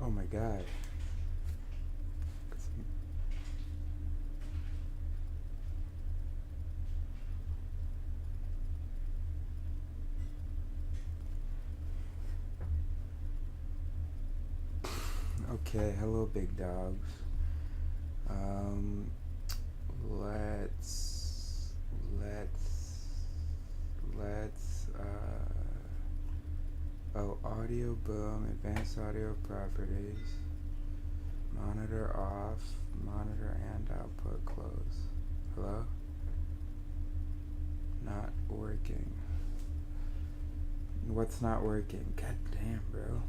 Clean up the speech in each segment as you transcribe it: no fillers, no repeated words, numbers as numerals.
Oh my god. Okay, hello big dogs. Um, let's, audio boom, advanced audio properties, monitor off, monitor and output close. Hello? Not working. What's not working? God damn, bro.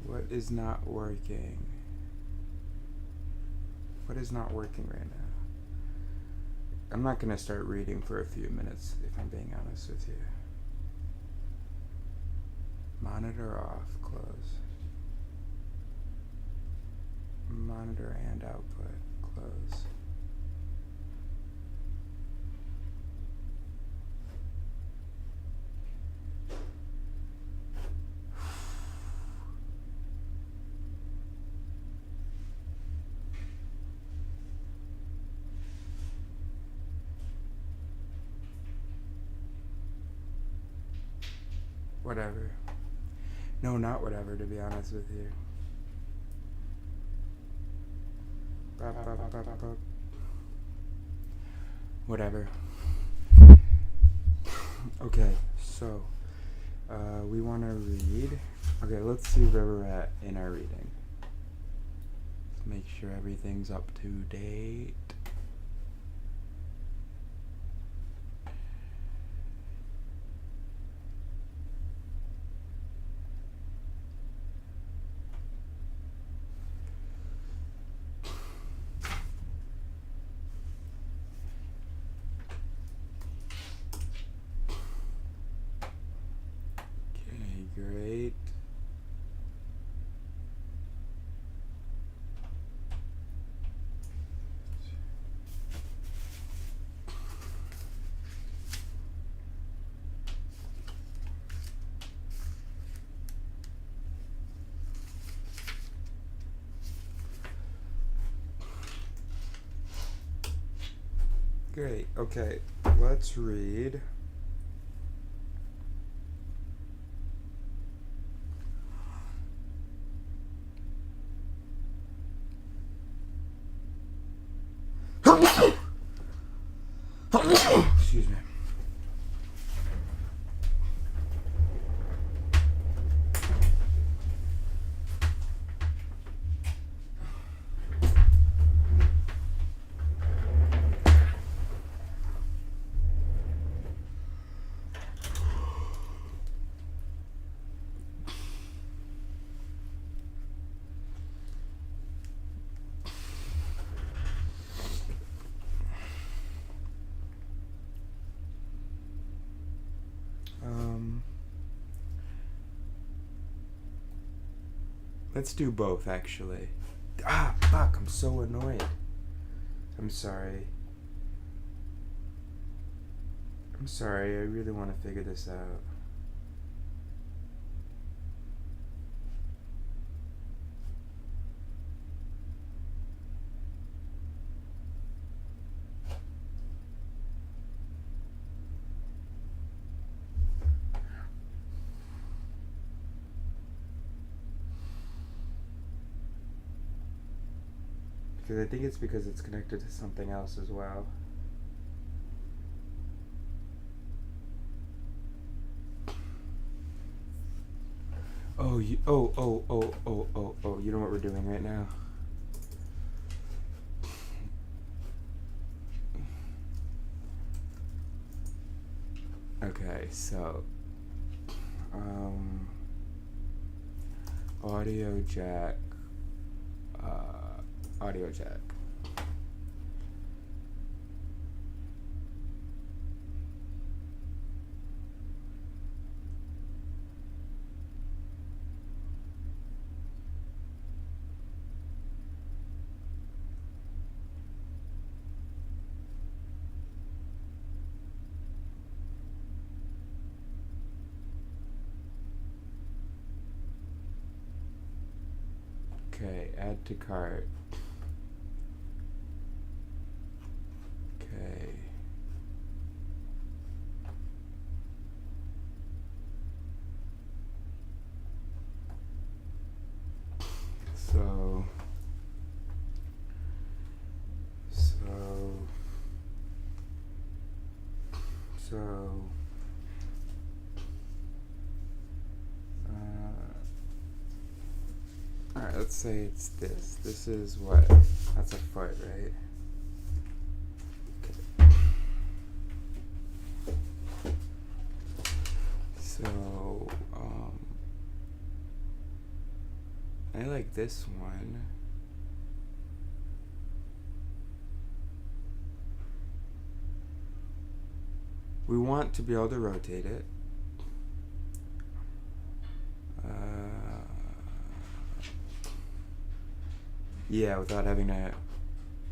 What is not working? What is not working right now? I'm not gonna start reading for a few minutes, if I'm being honest with you. Monitor off, close. Monitor and output, close. Whatever. No, not whatever, to be honest with you. Whatever. Okay, so we want to read. Okay, let's see where we're at in our reading. Let's make sure everything's up to date. Great. Great. Okay, let's read. Excuse me. Let's do both, actually. Ah, fuck, I'm so annoyed. I'm sorry. I really want to figure this out. Because I think it's because it's connected to something else as well. Oh, you know what we're doing right now? Okay, so audio jack. Okay, add to cart. Okay. So alright, let's say it's this. This is what? That's a foot, right? Okay. So, I like this one. We want to be able to rotate it. Yeah, without having to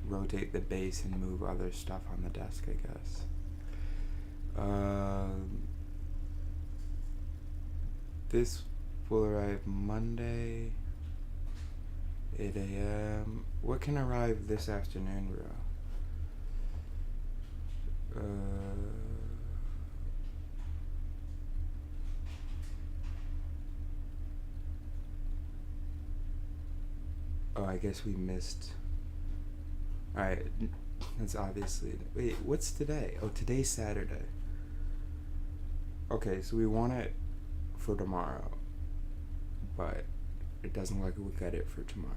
rotate the base and move other stuff on the desk, I guess. This will arrive Monday, 8 a.m. What can arrive this afternoon, bro? Oh, I guess we missed. Alright, that's obviously. Wait, what's today? Oh, today's Saturday. Okay, so we want it for tomorrow, but it doesn't look like we got it for tomorrow.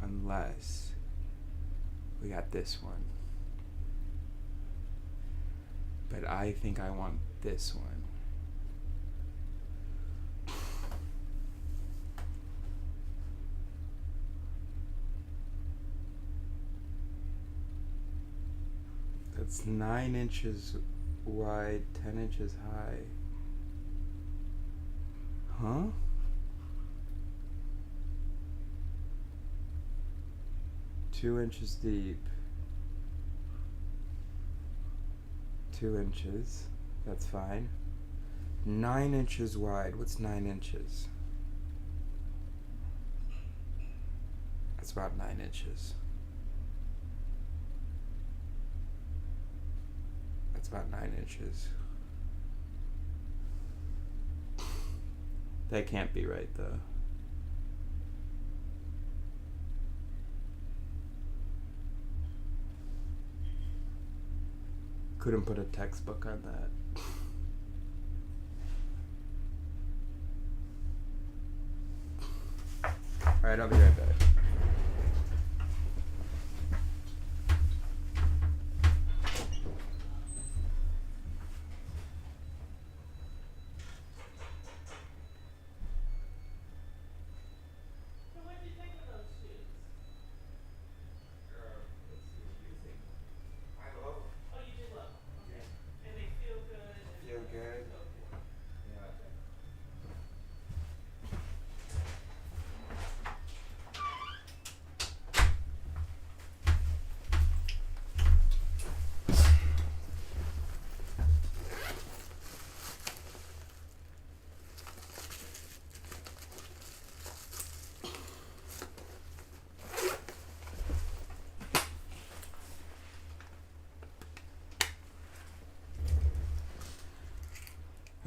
Unless we got this one. But I think I want this one. It's 9 inches wide, 10 inches high. Huh? Two inches deep. 2 inches. That's fine. 9 inches wide. What's 9 inches? That's about 9 inches. That's about 9 inches. That can't be right, though. Couldn't put a textbook on that. Alright, I'll be right back.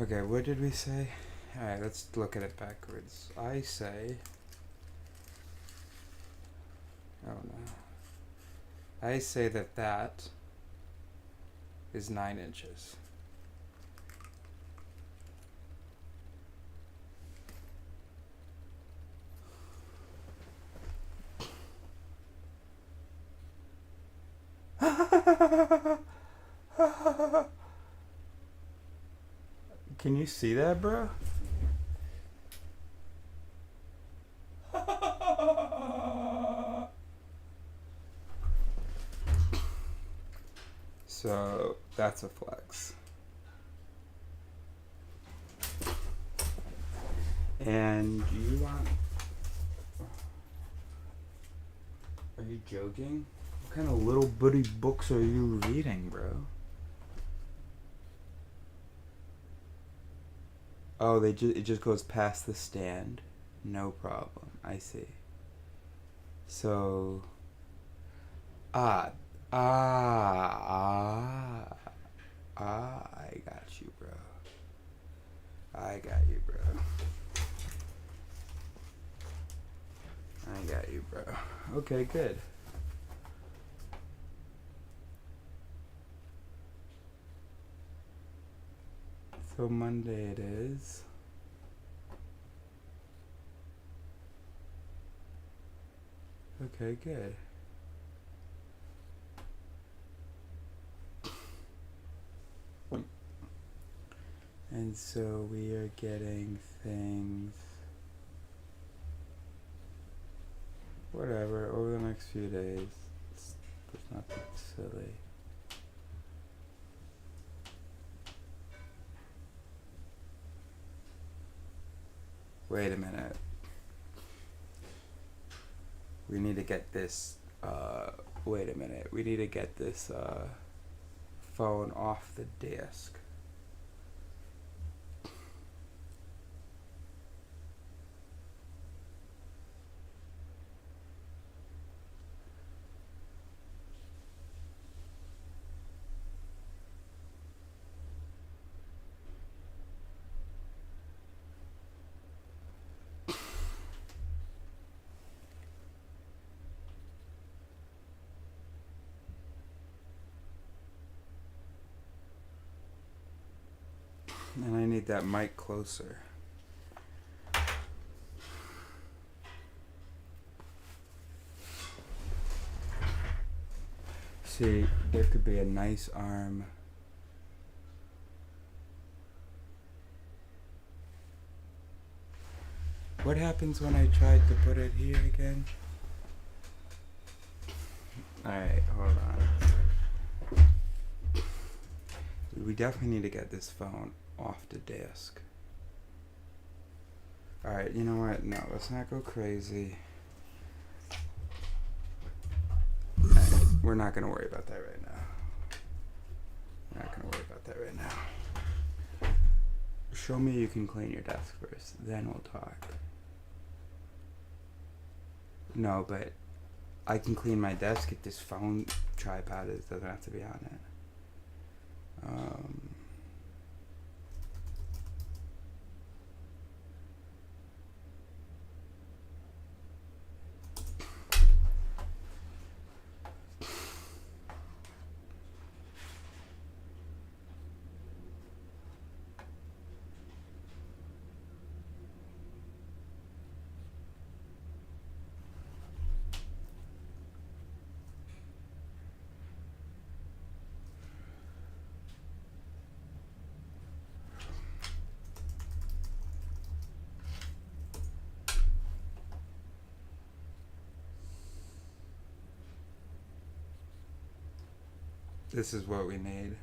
Okay, what did we say? Alright, let's look at it backwards. I say... Oh no. I say that that is 9 inches. Can you see that, bro? So that's a flex. And you want... Are you joking? What kind of little bitty books are you reading, bro? Oh, it just goes past the stand. No problem. I see. So, ah, ah, I got you, bro. I got you, bro. I got you, bro. Okay, good. So Monday it is. Okay, good. And so we are getting things, whatever, over the next few days. It's nothing silly. Wait a minute. We need to get this, wait a minute. We need to get this, phone off the desk. And I need that mic closer. See, there could be a nice arm. What happens when I tried to put it here again? Alright, hold on. We definitely need to get this phone off the desk. Alright, you know what? No, let's not go crazy. Alright, we're not gonna worry about that right now. We're not gonna worry about that right now. Show me you can clean your desk first, then we'll talk. No, but I can clean my desk if this phone tripod doesn't have to be on it. This is what we need.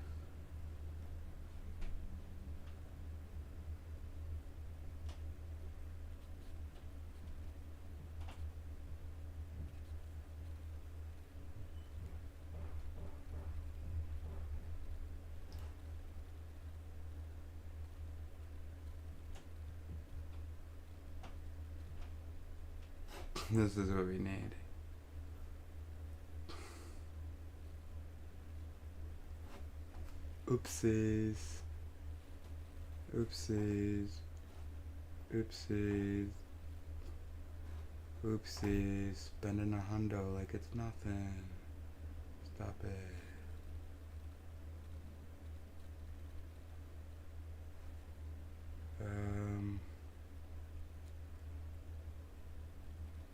This is what we need. Oopsies. Oopsies. Oopsies. Oopsies. Spending $100 like it's nothing. Stop it.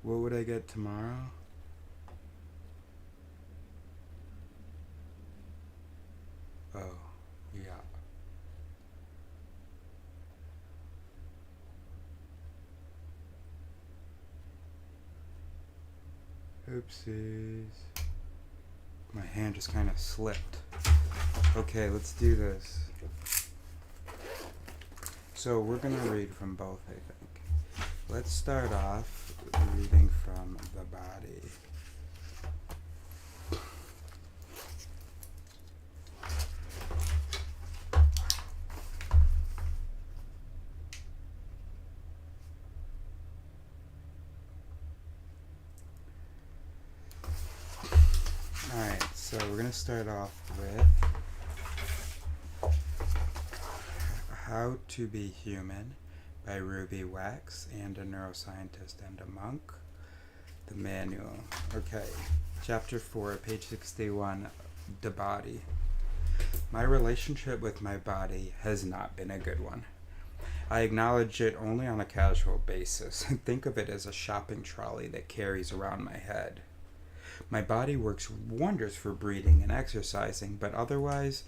What would I get tomorrow? Oh, yeah. Oopsies. My hand just kind of slipped. Okay, let's do this. So we're gonna read from both, I think. Let's start off reading from the body. we're going to start off with How to Be Human by Ruby Wax and a neuroscientist and a monk. The manual. Okay, chapter 4, page 61, the body. My relationship with my body has not been a good one. I acknowledge it only on a casual basis. Think of it as a shopping trolley that carries around my head. My body works wonders for breathing and exercising, but otherwise,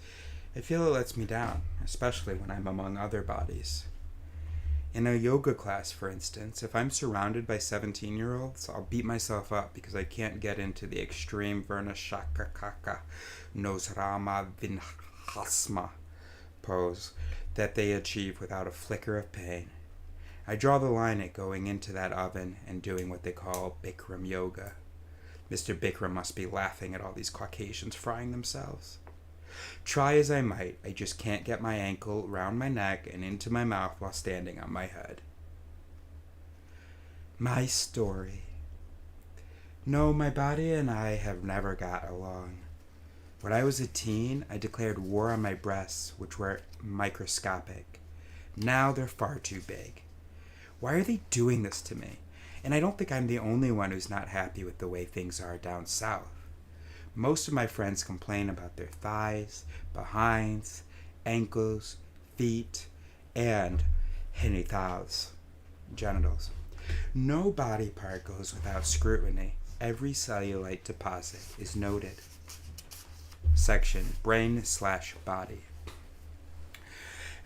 I feel it lets me down, especially when I'm among other bodies. In a yoga class, for instance, if I'm surrounded by 17-year-olds, I'll beat myself up because I can't get into the extreme Vernashakakaka Nosrama Vinhasma pose that they achieve without a flicker of pain. I draw the line at going into that oven and doing what they call Bikram yoga. Mr. Bikram must be laughing at all these Caucasians frying themselves. Try as I might, I just can't get my ankle round my neck and into my mouth while standing on my head. My story. No, my body and I have never got along. When I was a teen, I declared war on my breasts, which were microscopic. Now they're far too big. Why are they doing this to me? And I don't think I'm the only one who's not happy with the way things are down south. Most of my friends complain about their thighs, behinds, ankles, feet, and genitals, genitals. No body part goes without scrutiny. Every cellulite deposit is noted. Section, brain/body.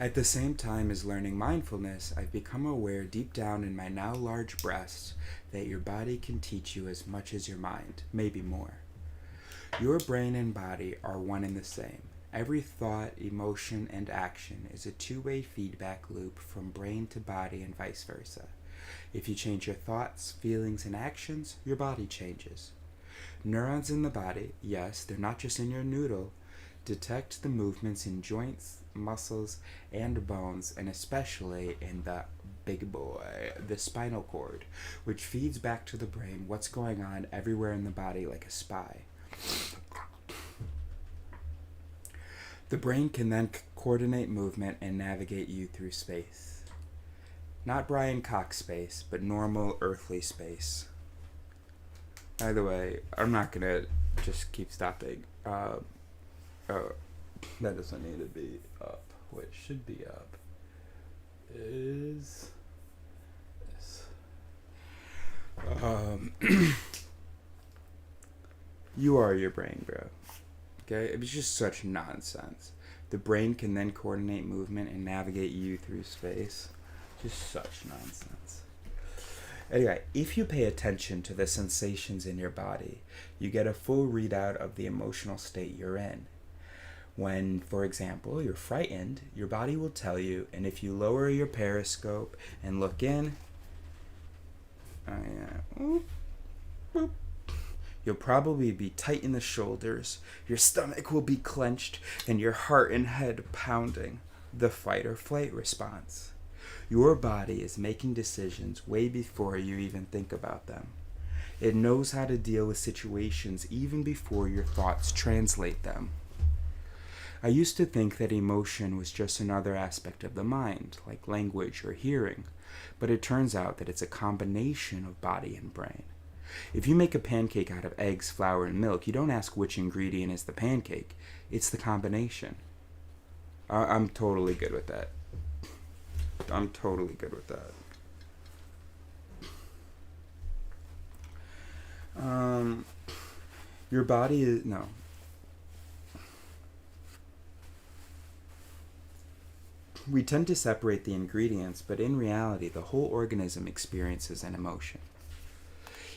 At the same time as learning mindfulness, I've become aware deep down in my now large breasts that your body can teach you as much as your mind, maybe more. Your brain and body are one and the same. Every thought, emotion, and action is a two-way feedback loop from brain to body and vice versa. If you change your thoughts, feelings, and actions, your body changes. Neurons in the body, yes, they're not just in your noodle, detect the movements in joints, muscles, and bones, and especially in the big boy, the spinal cord, which feeds back to the brain what's going on everywhere in the body like a spy. The brain can then coordinate movement and navigate you through space. Not Brian Cox space, but normal earthly space. By the way, I'm not gonna just keep stopping. That doesn't need to be up. What should be up is this. You are your brain, bro. Okay? It was just such nonsense. The brain can then coordinate movement and navigate you through space. Just such nonsense. Anyway, if you pay attention to the sensations in your body, you get a full readout of the emotional state you're in. When, for example, you're frightened, your body will tell you, and if you lower your periscope and look in, you'll probably be tight in the shoulders, your stomach will be clenched, and your heart and head pounding. The fight or flight response. Your body is making decisions way before you even think about them. It knows how to deal with situations even before your thoughts translate them. I used to think that emotion was just another aspect of the mind, like language or hearing, but it turns out that it's a combination of body and brain. If you make a pancake out of eggs, flour, and milk, you don't ask which ingredient is the pancake. It's the combination. I'm totally good with that. Your body is... No. We tend to separate the ingredients, but in reality, the whole organism experiences an emotion.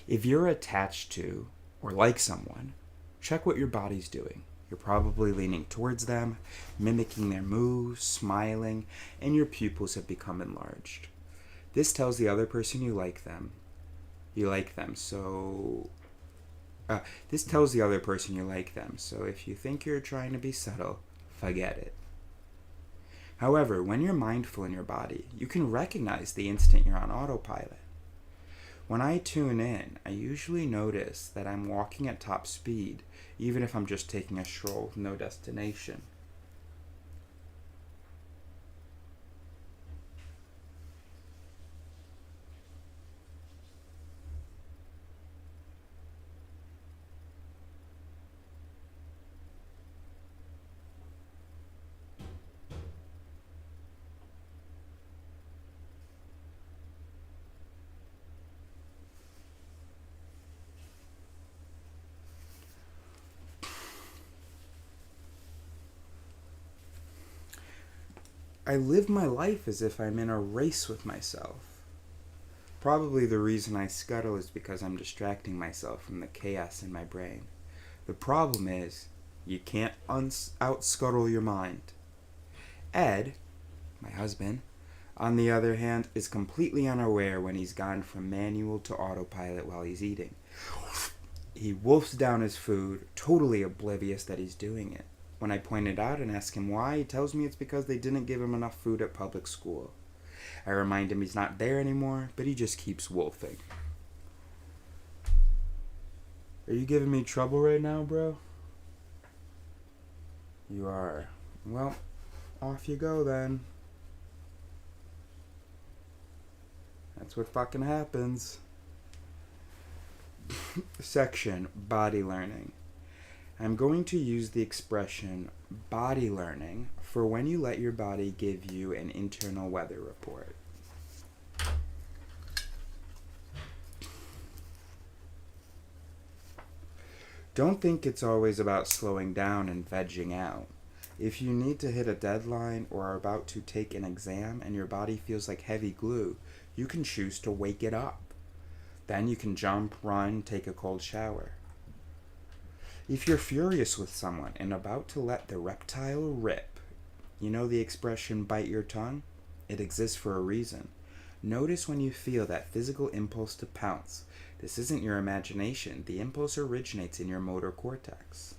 If you're attached to or like someone, check what your body's doing. You're probably leaning towards them, mimicking their moves, smiling, and your pupils have become enlarged. This tells the other person you like them. So if you think you're trying to be subtle, forget it. However, when you're mindful in your body, you can recognize the instant you're on autopilot. When I tune in, I usually notice that I'm walking at top speed, even if I'm just taking a stroll with no destination. I live my life as if I'm in a race with myself. Probably the reason I scuttle is because I'm distracting myself from the chaos in my brain. The problem is, you can't out-scuttle your mind. Ed, my husband, on the other hand, is completely unaware when he's gone from manual to autopilot while he's eating. He wolfs down his food, totally oblivious that he's doing it. When I point it out and ask him why, he tells me it's because they didn't give him enough food at public school. I remind him he's not there anymore, but he just keeps wolfing. Are you giving me trouble right now, bro? You are. Well, off you go then. That's what fucking happens. Section, body learning. I'm going to use the expression body learning for when you let your body give you an internal weather report. Don't think it's always about slowing down and vegging out. If you need to hit a deadline or are about to take an exam and your body feels like heavy glue, you can choose to wake it up. Then you can jump, run, take a cold shower. If you're furious with someone and about to let the reptile rip, you know the expression bite your tongue? It exists for a reason. Notice when you feel that physical impulse to pounce. This isn't your imagination. The impulse originates in your motor cortex.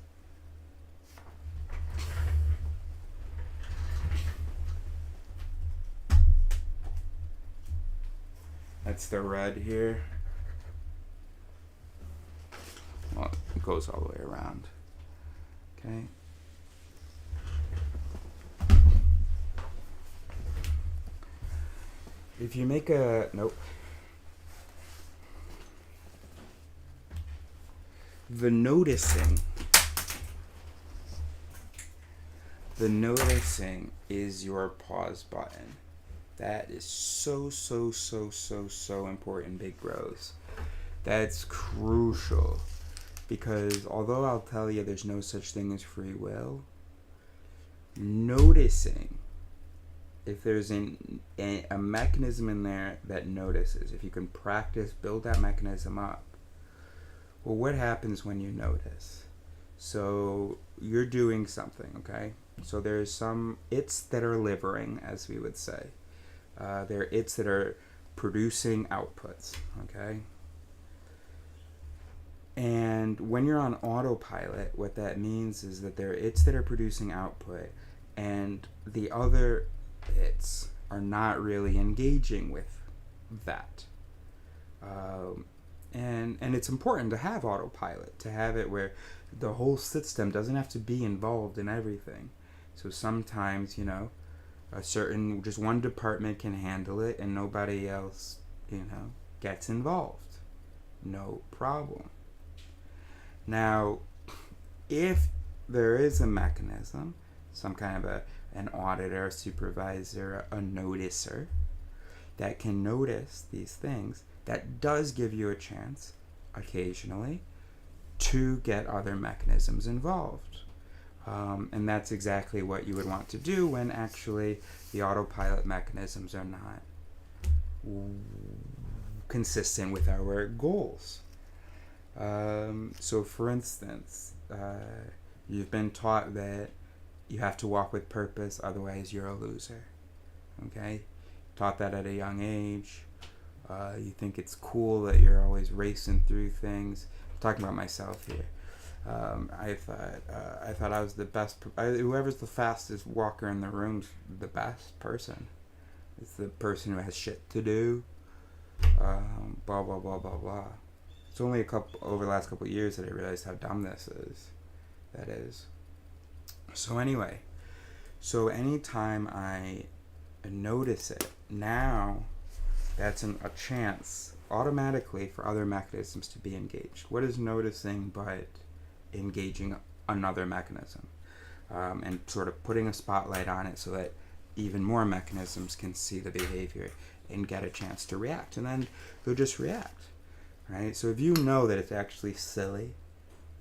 That's the red here. Well, it goes all the way around. Okay. If you make a... Nope. The noticing is your pause button. That is so important, big bros. That's crucial. Because although I'll tell you there's no such thing as free will, noticing, if there's a mechanism in there that notices, if you can practice, build that mechanism up, well, what happens when you notice? So you're doing something, okay? So there's some its that are livering, as we would say. There are its that are producing outputs, okay? And when you're on autopilot, what that means is that there are its that are producing output, and the other its are not really engaging with that. And it's important to have autopilot, to have it where the whole system doesn't have to be involved in everything. So sometimes, just one department can handle it and nobody else, gets involved. No problem. Now, if there is a mechanism, some kind of an auditor, a supervisor, a noticer, that can notice these things, that does give you a chance, occasionally, to get other mechanisms involved. And that's exactly what you would want to do when actually the autopilot mechanisms are not consistent with our goals. So for instance, you've been taught that you have to walk with purpose, otherwise you're a loser. Okay? Taught that at a young age. You think it's cool that you're always racing through things. I'm talking about myself here. I thought I was the best. Whoever's the fastest walker in the room's the best person. It's the person who has shit to do. blah, blah, blah, blah, blah. It's only over the last couple of years that I realized how dumb that is. So anyway, so anytime I notice it, now that's a chance automatically for other mechanisms to be engaged. What is noticing but engaging another mechanism? And sort of putting a spotlight on it so that even more mechanisms can see the behavior and get a chance to react. And then they'll just react, right? So if you know that it's actually silly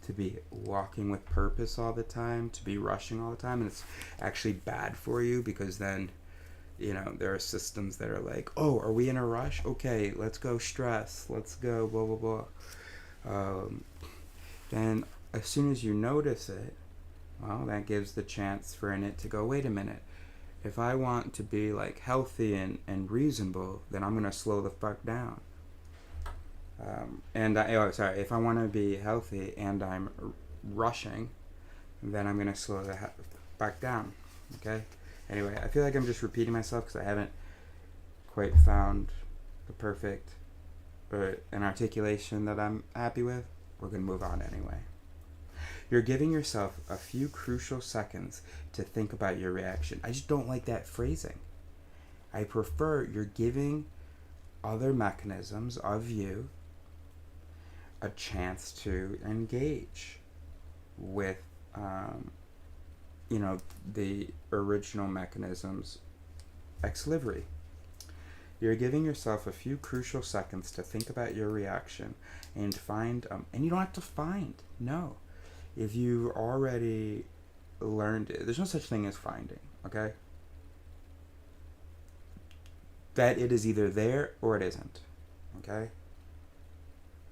to be walking with purpose all the time, to be rushing all the time, and it's actually bad for you because then, there are systems that are like, oh, are we in a rush? Okay, let's go stress. Let's go blah, blah, blah. Then as soon as you notice it, well, that gives the chance for it to go, wait a minute. If I want to be like healthy and reasonable, then I'm going to slow the fuck down. If I want to be healthy and I'm rushing, then I'm going to slow the back down. Okay? Anyway, I feel like I'm just repeating myself because I haven't quite found the perfect an articulation that I'm happy with. We're going to move on anyway. You're giving yourself a few crucial seconds to think about your reaction. I just don't like that phrasing. I prefer you're giving other mechanisms of you a chance to engage with, the original mechanisms ex libris. You're giving yourself a few crucial seconds to think about your reaction and find, and you don't have to find, no. If you already learned it, there's no such thing as finding, okay? That it is either there or it isn't, okay?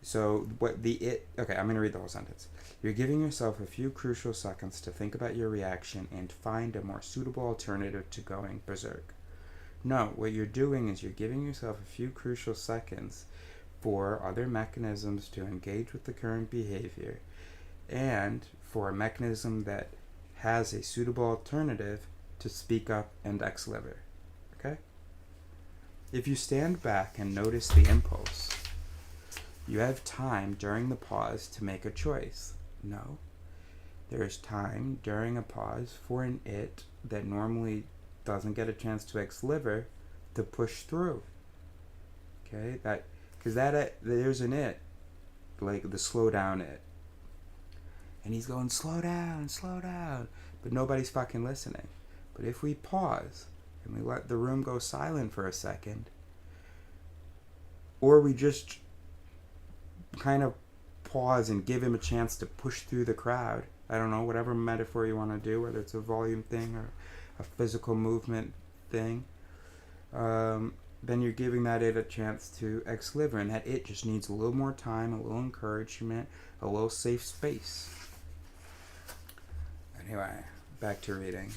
So okay, I'm going to read the whole sentence. You're giving yourself a few crucial seconds to think about your reaction and find a more suitable alternative to going berserk. No, what you're doing is you're giving yourself a few crucial seconds for other mechanisms to engage with the current behavior and for a mechanism that has a suitable alternative to speak up and ex-liver. Okay? If you stand back and notice the impulse, you have time during the pause to make a choice. No. There is time during a pause for an it that normally doesn't get a chance to ex-liver to push through. Okay? Because there's an it, like the slow down it. And he's going, slow down, but nobody's fucking listening. But if we pause and we let the room go silent for a second, or we just kind of pause and give him a chance to push through the crowd, I don't know, whatever metaphor you want to do, whether it's a volume thing or a physical movement thing, then you're giving that it a chance to ex-liver, and that it just needs a little more time, a little encouragement, a little safe space. Anyway, back to reading.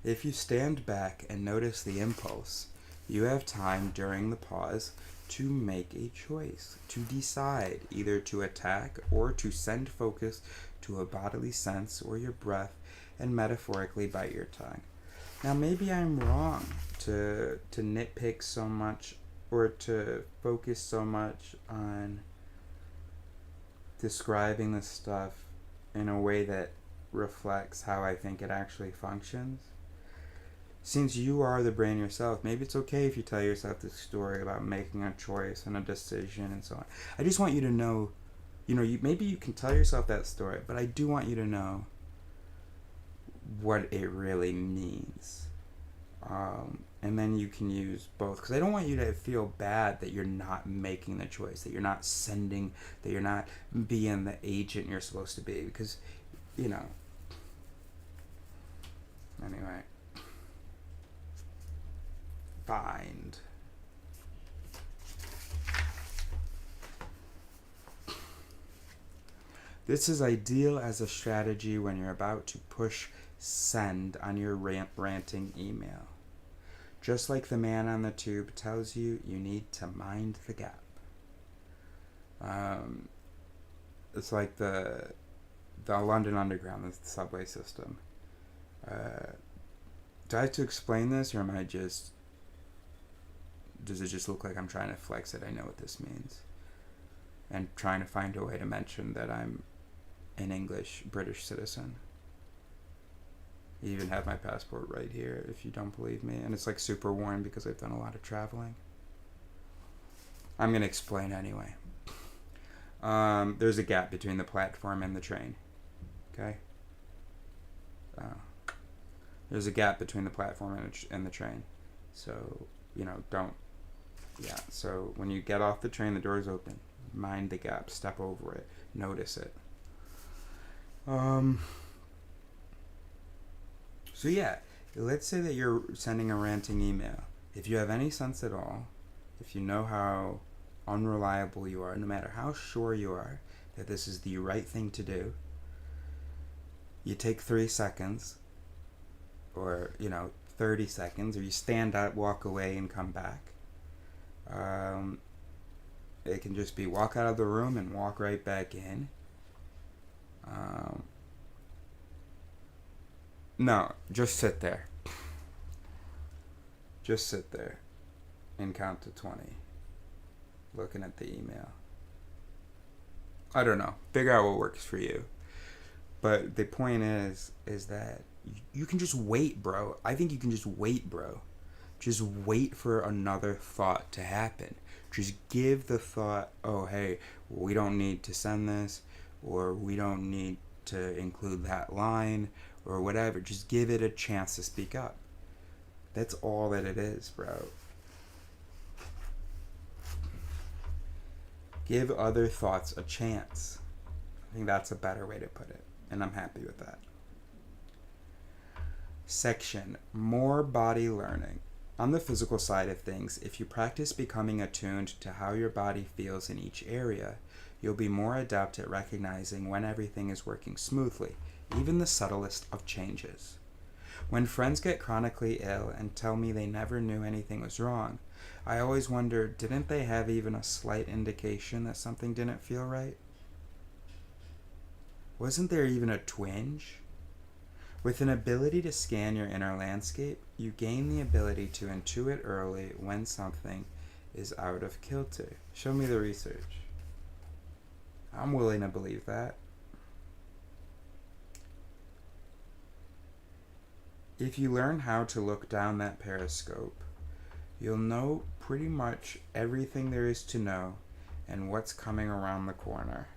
If you stand back and notice the impulse, you have time during the pause to make a choice, to decide either to attack or to send focus to a bodily sense or your breath and metaphorically bite your tongue. Now maybe I'm wrong to nitpick so much or to focus so much on describing this stuff in a way that reflects how I think it actually functions. Since you are the brain yourself, maybe it's okay if you tell yourself this story about making a choice and a decision and so on. I just want you to know, maybe you can tell yourself that story, but I do want you to know what it really means. And then you can use both, because I don't want you to feel bad that you're not making the choice, that you're not that you're not being the agent you're supposed to be, because, anyway. Find. This is ideal as a strategy when you're about to push send on your ranting email. Just like the man on the tube tells you, you need to mind the gap. It's like the London Underground, the subway system. Do I have to explain this, or am I just does it just look like I'm trying to flex it? I know what this means. And trying to find a way to mention that I'm an English British citizen. You even have my passport right here if you don't believe me. And it's like super worn because I've done a lot of traveling. I'm going to explain anyway. There's a gap between the platform and the train. Okay? There's a gap between the platform and the train. So, don't... Yeah, so when you get off the train, the door's open. Mind the gap. Step over it. Notice it. So yeah, let's say that you're sending a ranting email. If you have any sense at all, if you know how unreliable you are, no matter how sure you are that this is the right thing to do, you take 3 seconds, or 30 seconds, or you stand up, walk away, and come back. It can just be walk out of the room and walk right back in. No, just sit there. Just sit there and count to 20. Looking at the email. I don't know. Figure out what works for you. But the point is that you can just wait, bro. I think you can just wait, bro. Just wait for another thought to happen. Just give the thought, oh, hey, we don't need to send this, or we don't need to include that line, or whatever. Just give it a chance to speak up. That's all that it is, bro. Give other thoughts a chance. I think that's a better way to put it, and I'm happy with that. Section, more body learning. On the physical side of things, if you practice becoming attuned to how your body feels in each area, you'll be more adept at recognizing when everything is working smoothly, even the subtlest of changes. When friends get chronically ill and tell me they never knew anything was wrong, I always wonder, didn't they have even a slight indication that something didn't feel right? Wasn't there even a twinge? With an ability to scan your inner landscape, you gain the ability to intuit early when something is out of kilter. Show me the research. I'm willing to believe that. If you learn how to look down that periscope, you'll know pretty much everything there is to know and what's coming around the corner.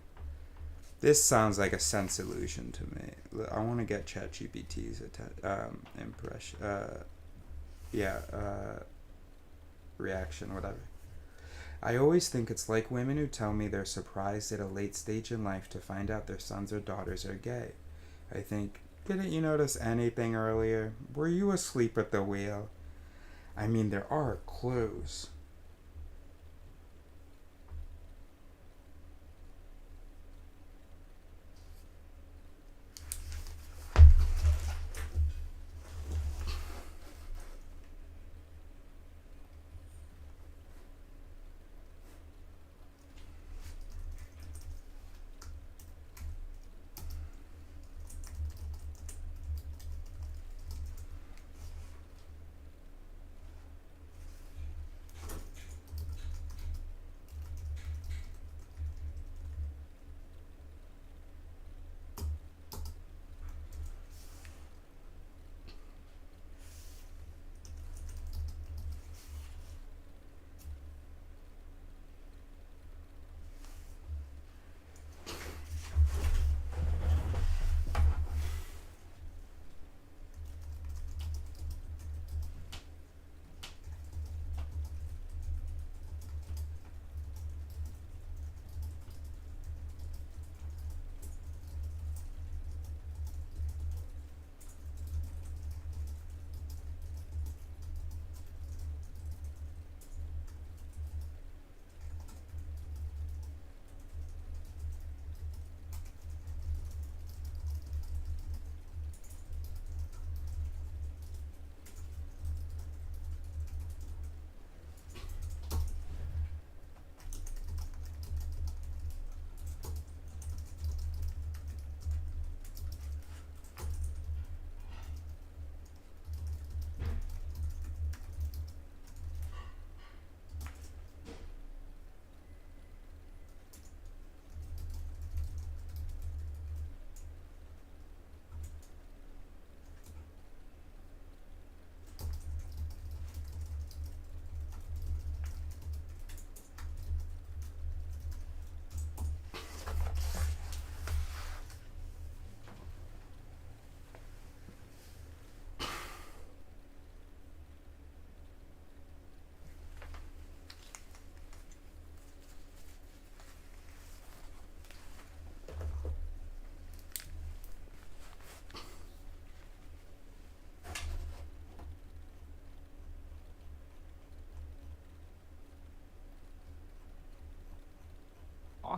This sounds like a sense illusion to me. I want to get ChatGPT's reaction, whatever. I always think it's like women who tell me they're surprised at a late stage in life to find out their sons or daughters are gay. I think, didn't you notice anything earlier? Were you asleep at the wheel? I mean, there are clues.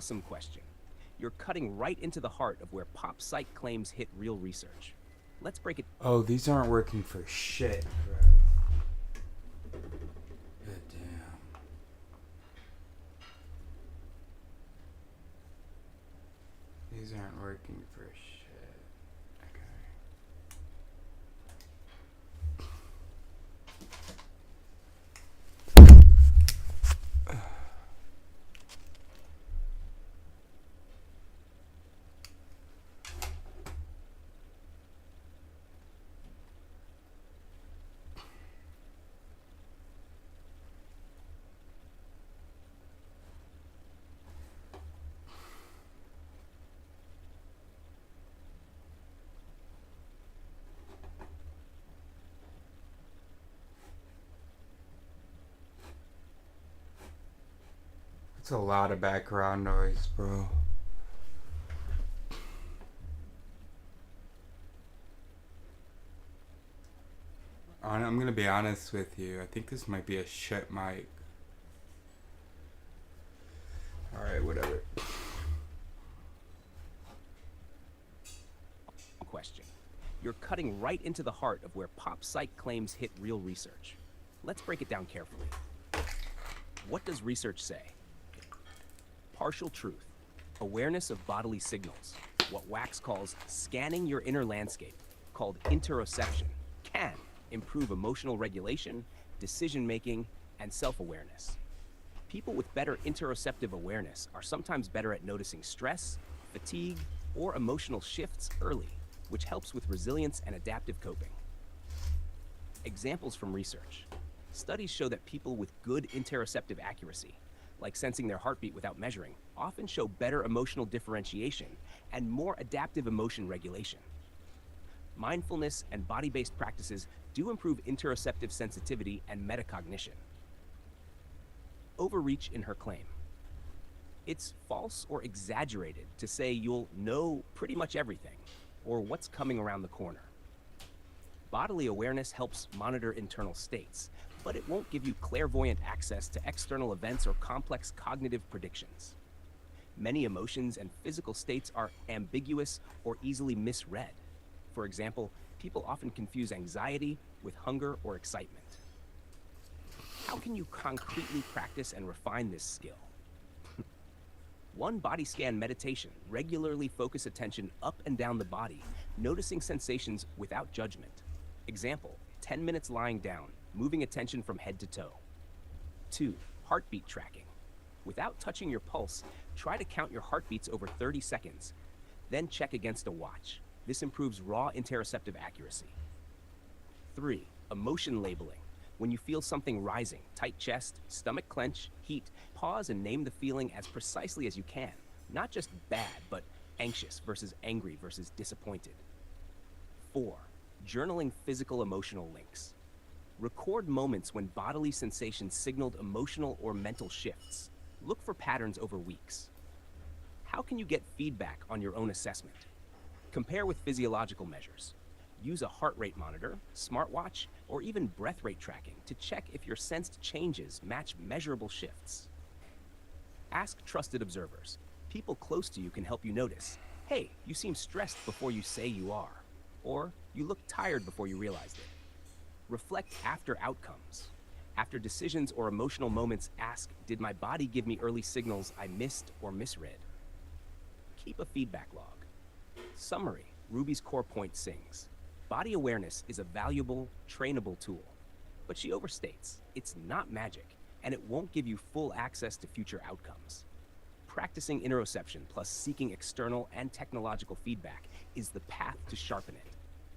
awesome question. You're cutting right into the heart of where pop psych claims hit real research. Let's break it. Oh, these aren't working for shit, bro. God damn. These aren't working for shit. Okay. It's a lot of background noise, bro. I'm gonna be honest with you. I think this might be a shit mic. Alright, whatever. Question. You're cutting right into the heart of where pop psych claims hit real research. Let's break it down carefully. What does research say? Partial truth. Awareness of bodily signals. What Wax calls scanning your inner landscape, called interoception, can improve emotional regulation, decision-making, and self-awareness. People with better interoceptive awareness are sometimes better at noticing stress, fatigue, or emotional shifts early, which helps with resilience and adaptive coping. Examples from research. Studies show that people with good interoceptive accuracy, like sensing their heartbeat without measuring, often show better emotional differentiation and more adaptive emotion regulation. Mindfulness and body-based practices do improve interoceptive sensitivity and metacognition. Overreach in her claim. It's false or exaggerated to say you'll know pretty much everything or what's coming around the corner. Bodily awareness helps monitor internal states, but it won't give you clairvoyant access to external events or complex cognitive predictions. Many emotions and physical states are ambiguous or easily misread. For example, people often confuse anxiety with hunger or excitement. How can you concretely practice and refine this skill? One body scan meditation. Regularly focus attention up and down the body, noticing sensations without judgment. Example, 10 minutes lying down, moving attention from head to toe. 2. Heartbeat tracking. Without touching your pulse, try to count your heartbeats over 30 seconds. Then check against a watch. This improves raw interoceptive accuracy. 3. Emotion labeling. When you feel something rising, tight chest, stomach clench, heat, pause and name the feeling as precisely as you can. Not just bad, but anxious versus angry versus disappointed. 4. Journaling physical emotional links. Record moments when bodily sensations signaled emotional or mental shifts. Look for patterns over weeks. How can you get feedback on your own assessment? Compare with physiological measures. Use a heart rate monitor, smartwatch, or even breath rate tracking to check if your sensed changes match measurable shifts. Ask trusted observers. People close to you can help you notice, hey, you seem stressed before you say you are, or you look tired before you realized it. Reflect after outcomes. After decisions or emotional moments, ask, did my body give me early signals I missed or misread? Keep a feedback log. Summary, Ruby's core point sings. Body awareness is a valuable, trainable tool, but she overstates. It's not magic, and it won't give you full access to future outcomes. Practicing interoception plus seeking external and technological feedback is the path to sharpen it.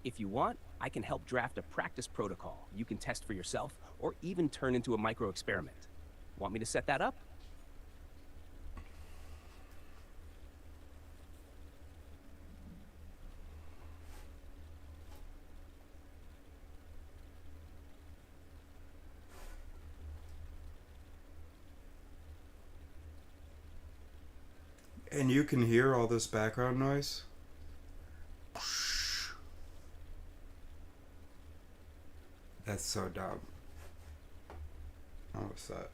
If you want, I can help draft a practice protocol you can test for yourself or even turn into a micro experiment. Want me to set that up? And you can hear all this background noise? That's so dumb. Oh, what's that?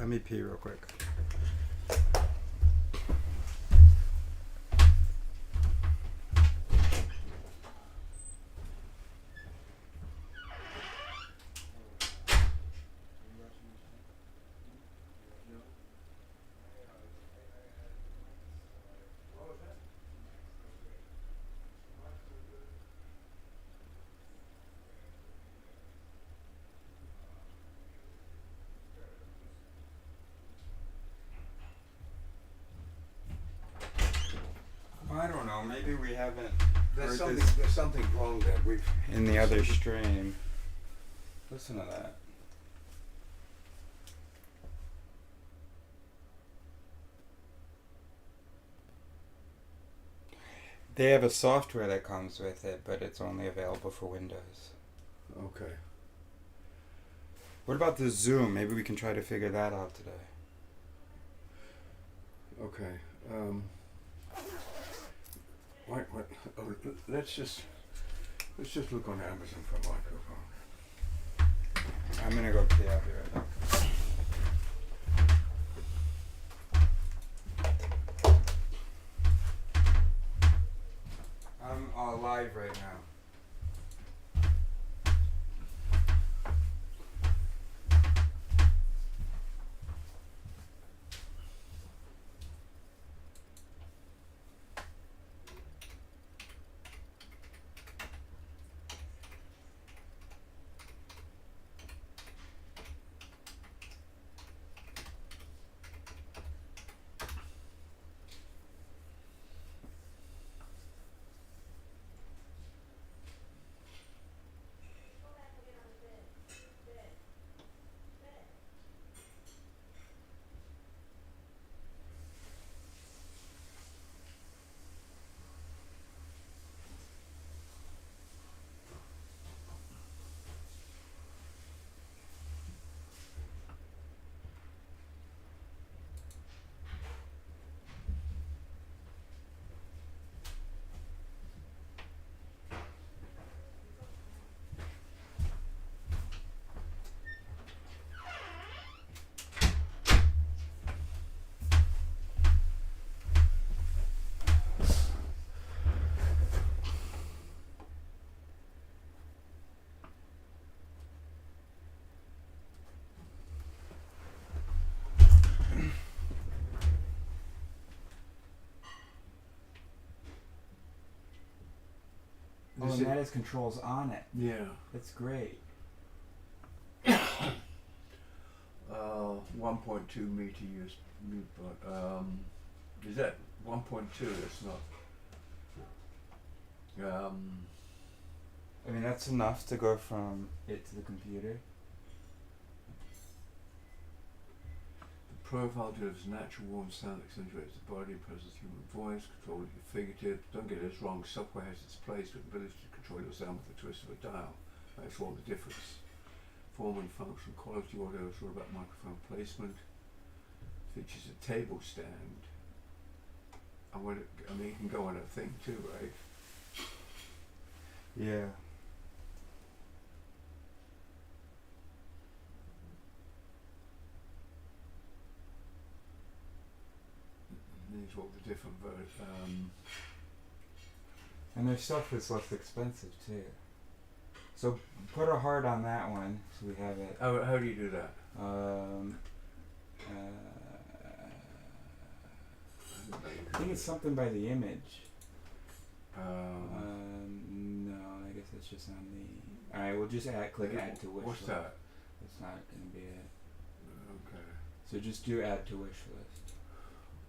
Let me pee real quick. I don't know. Maybe we haven't. There's something wrong that we've. In the other stream. Listen to that. They have a software that comes with it, but it's only available for Windows. Okay. What about the Zoom? Maybe we can try to figure that out today. Okay. What? Oh, let's just look on Amazon for a microphone. I'm gonna go pee. I'll be right back. I'm live right now. Oh, and that has controls on it. Yeah. That's great. 1.2 meter use mute button. Is that 1.2? That's not. I mean, that's enough to go from it to the computer. The profile delivers natural warm sound, accentuates the body, processes human voice, control your fingertips. Don't get this wrong. Software has its place with the ability to control your sound with the twist of a dial. Makes all the difference. Form and function, quality audio is all about microphone placement. Features a table stand. I mean, you can go on a thing too, right? Yeah. These are all the different versions. And their stuff is less expensive too. So put a heart on that one, so we have it. How do you do that? I think it's something by the image. No, I guess that's just on the. All right, we'll just click add to wish What's list. that? That's not gonna be it. Okay. So just do add to wish list.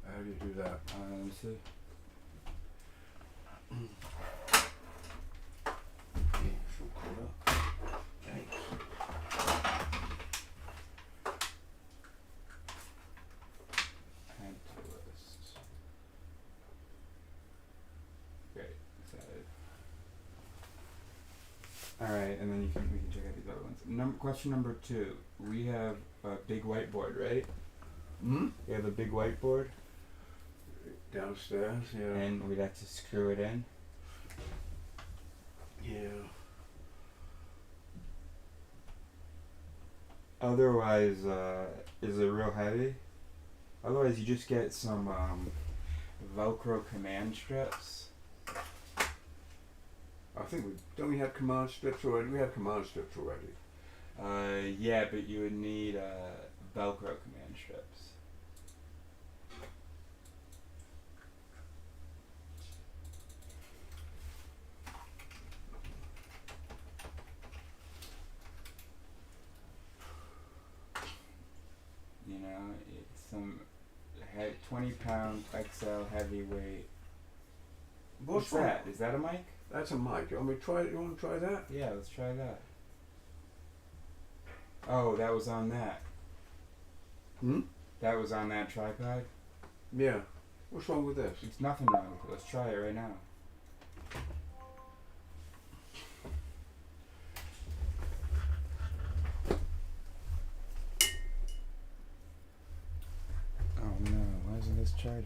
How do you do that? Let me see. Add to list. Great, it's added. All right, and then we can check out these other ones. Question number 2. We have a big whiteboard, right? Hmm? We have a big whiteboard. Downstairs, yeah. And we'd have to screw it in. Yeah. Otherwise, is it real heavy? Otherwise, you just get some Velcro command strips. I think don't we have command strips already? We have command strips already. Yeah, but you would need Velcro command strips. You know, it's some 20-pound XL heavyweight. What's that? Is that a mic? That's a mic. You want me to try it? You want to try that? Yeah, let's try that. Oh, that was on that. Hmm? That was on that tripod? Yeah. What's wrong with this? It's nothing wrong with it. Let's try it right now. Oh no, why isn't this charging?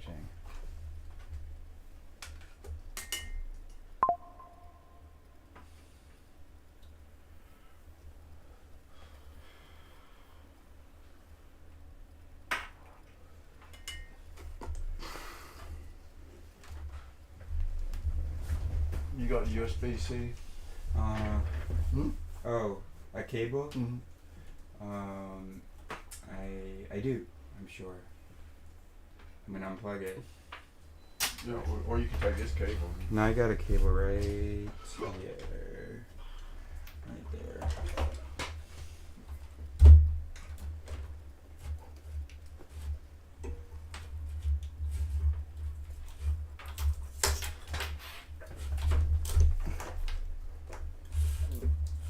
You got a USB-C? Hmm? Oh, a cable? Mm-hmm. I do, I'm sure. I'm gonna unplug it. Yeah, or you can take this cable. No, I got a cable right here. Right there.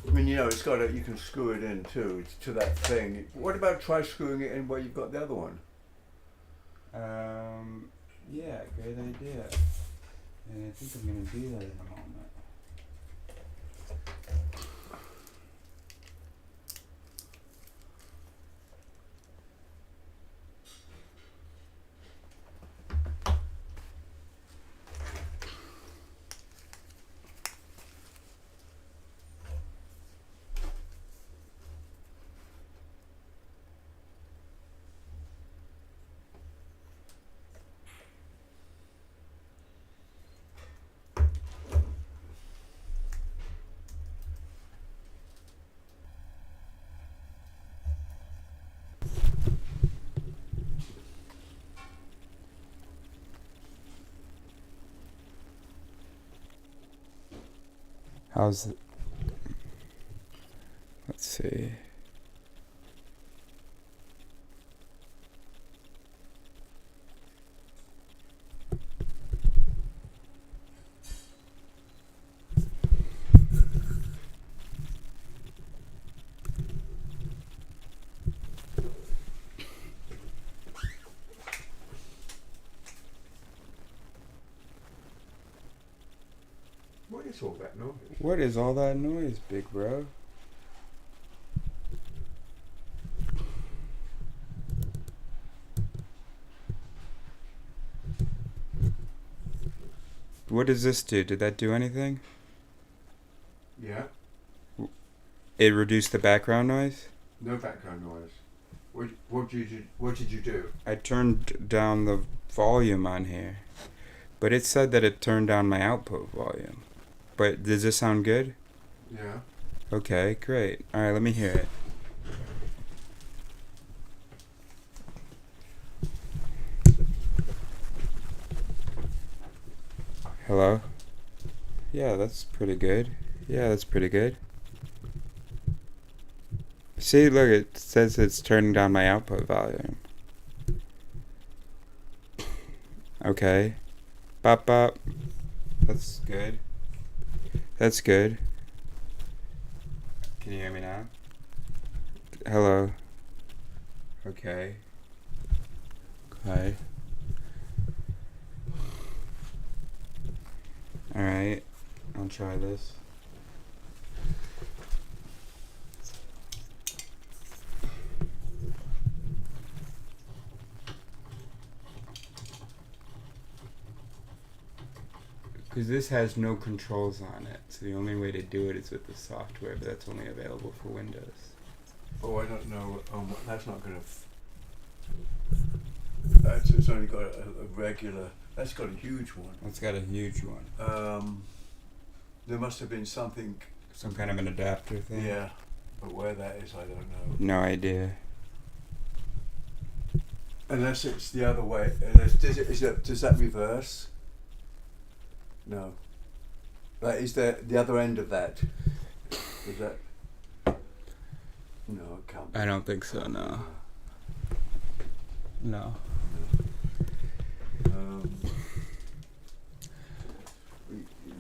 I mean, you know, it's got you can screw it in too. It's to that thing. What about try screwing it in where you've got the other one? Yeah, great idea. And I think I'm gonna do that in a moment. How's it? Let's see. What is all that noise? What is all that noise, big bro? What does this do? Did that do anything? Yeah. It reduced the background noise? No background noise. What did you do? I turned down the volume on here, but it said that it turned down my output volume. But does this sound good? Yeah. Okay, great. Alright, let me hear it. Hello? Yeah, that's pretty good. Yeah, that's pretty good. See, look, it says it's turning down my output volume. Okay. Bop bop. That's good. That's good. Can you hear me now? Hello. Okay. Okay. Alright. I'll try this. Because this has no controls on it, so the only way to do it is with the software, but that's only available for Windows. Oh, I don't know. That's not going to. It's only got a regular. That's got a huge one. It's got a huge one. There must have been something. Some kind of an adapter thing. Yeah, but where that is, I don't know. No idea. Unless it's the other way. Does that reverse? No. Like, is there the other end of that? Is that? No, it can't be. I don't think so. No. No.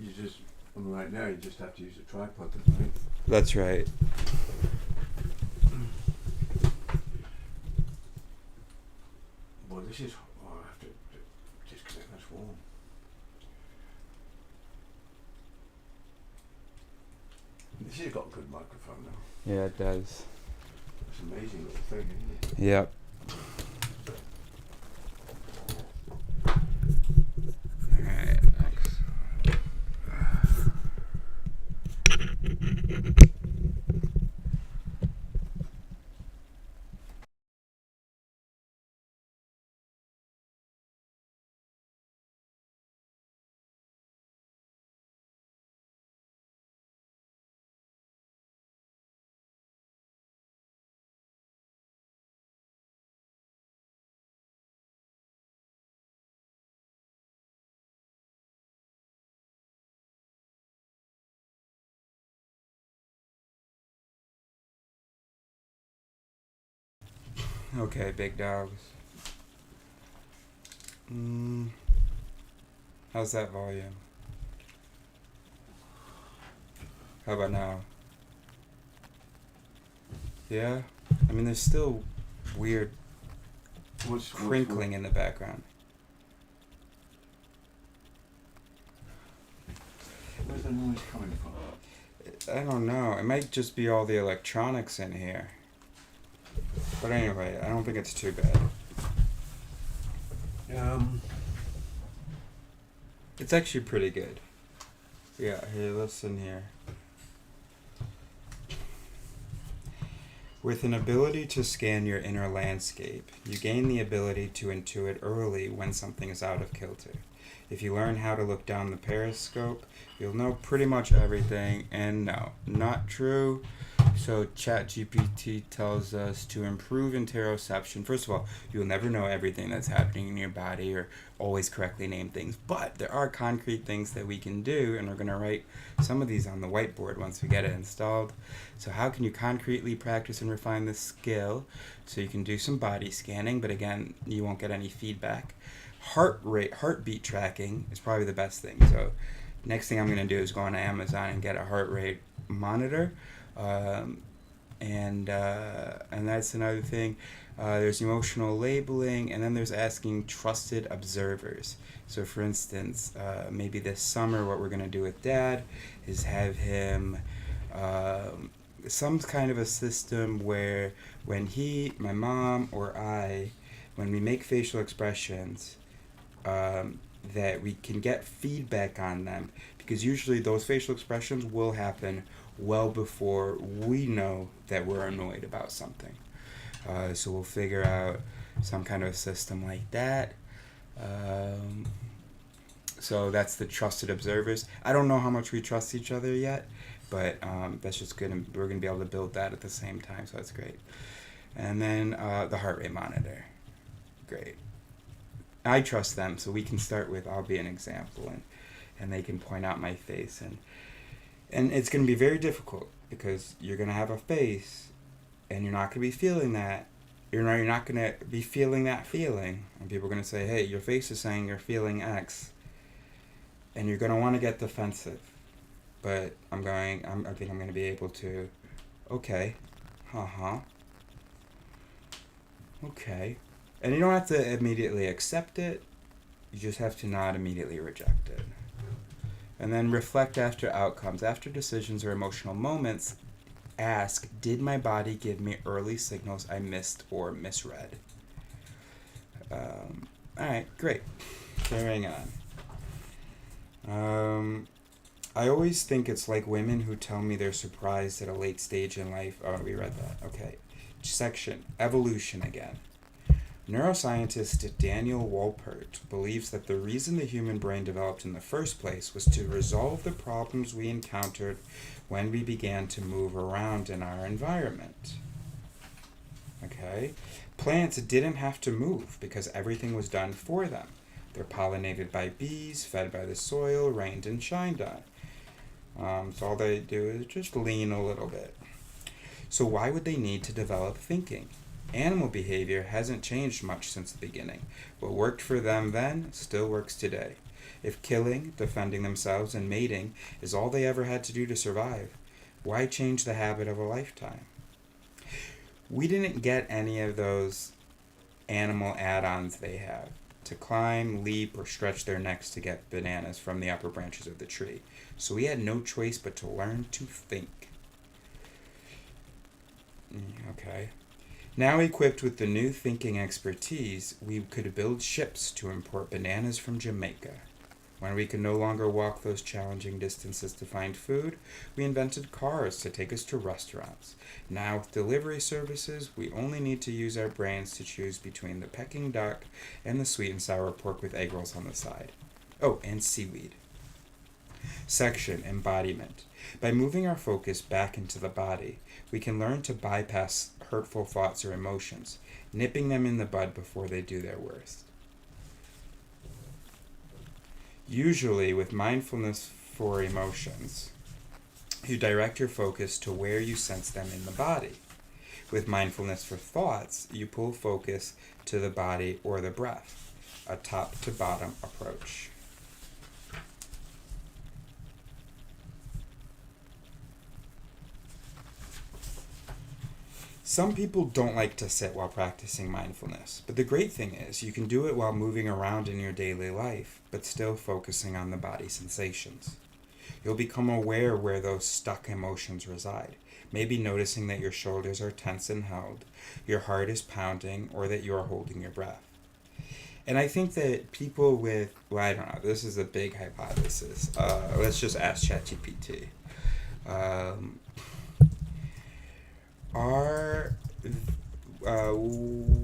You just, right now, you just have to use a tripod, right? That's right. Well, this is. Oh, I have to disconnect. That's warm. This has got a good microphone though. Yeah, it does. It's an amazing little thing, isn't it? Yep. Alright, next. Okay, big dogs. How's that volume? How about now? Yeah? I mean, there's still weird crinkling in the background. Where's the noise coming from? I don't know. It might just be all the electronics in here. But anyway, I don't think it's too bad. It's actually pretty good. Yeah, here, listen here. With an ability to scan your inner landscape, you gain the ability to intuit early when something is out of kilter. If you learn how to look down the periscope, you'll know pretty much everything. And no, not true. So ChatGPT tells us to improve interoception. First of all, you'll never know everything that's happening in your body or always correctly name things. But there are concrete things that we can do, and we're going to write some of these on the whiteboard once we get it installed. So how can you concretely practice and refine this skill? So you can do some body scanning, but again, you won't get any feedback. Heartbeat tracking is probably the best thing. So next thing I'm going to do is go on Amazon and get a heart rate monitor. And that's another thing. There's emotional labeling, and then there's asking trusted observers. So for instance, maybe this summer what we're going to do with Dad is have him some kind of a system where when he, my mom, or I, when we make facial expressions, that we can get feedback on them, because usually those facial expressions will happen well before we know that we're annoyed about something. So we'll figure out some kind of a system like that. So that's the trusted observers. I don't know how much we trust each other yet, but that's just good, and we're going to be able to build that at the same time, so that's great. And then the heart rate monitor. Great. I trust them, so we can start with, I'll be an example, and they can point out my face, and it's going to be very difficult because you're going to have a face and you're not going to be feeling that. You're not going to be feeling that feeling, and people are going to say, hey, your face is saying you're feeling X, and you're going to want to get defensive. But I think I'm going to be able to, okay, okay. And you don't have to immediately accept it, you just have to not immediately reject it. And then reflect after outcomes. After decisions or emotional moments, ask, did my body give me early signals I missed or misread? Alright, great. Carrying on. I always think it's like women who tell me they're surprised at a late stage in life. Oh, we read that. Okay. Section Evolution again. Neuroscientist Daniel Wolpert believes that the reason the human brain developed in the first place was to resolve the problems we encountered when we began to move around in our environment. Okay? Plants didn't have to move because everything was done for them. They're pollinated by bees, fed by the soil, rained and shined on. So all they do is just lean a little bit. So why would they need to develop thinking? Animal behavior hasn't changed much since the beginning. What worked for them then still works today. If killing, defending themselves, and mating is all they ever had to do to survive, why change the habit of a lifetime? We didn't get any of those animal add-ons they have, to climb, leap, or stretch their necks to get bananas from the upper branches of the tree. So we had no choice but to learn to think. Okay. Now equipped with the new thinking expertise, we could build ships to import bananas from Jamaica. When we could no longer walk those challenging distances to find food, we invented cars to take us to restaurants. Now with delivery services, we only need to use our brains to choose between the Peking duck and the sweet and sour pork with egg rolls on the side. Oh, and seaweed. Section Embodiment. By moving our focus back into the body, we can learn to bypass hurtful thoughts or emotions, nipping them in the bud before they do their worst. Usually, with mindfulness for emotions, you direct your focus to where you sense them in the body. With mindfulness for thoughts, you pull focus to the body or the breath, a top-to-bottom approach. Some people don't like to sit while practicing mindfulness, but the great thing is you can do it while moving around in your daily life, but still focusing on the body sensations. You'll become aware where those stuck emotions reside, maybe noticing that your shoulders are tense and held, your heart is pounding, or that you are holding your breath. And I think that people with, well, I don't know, this is a big hypothesis. Let's just ask ChatGPT.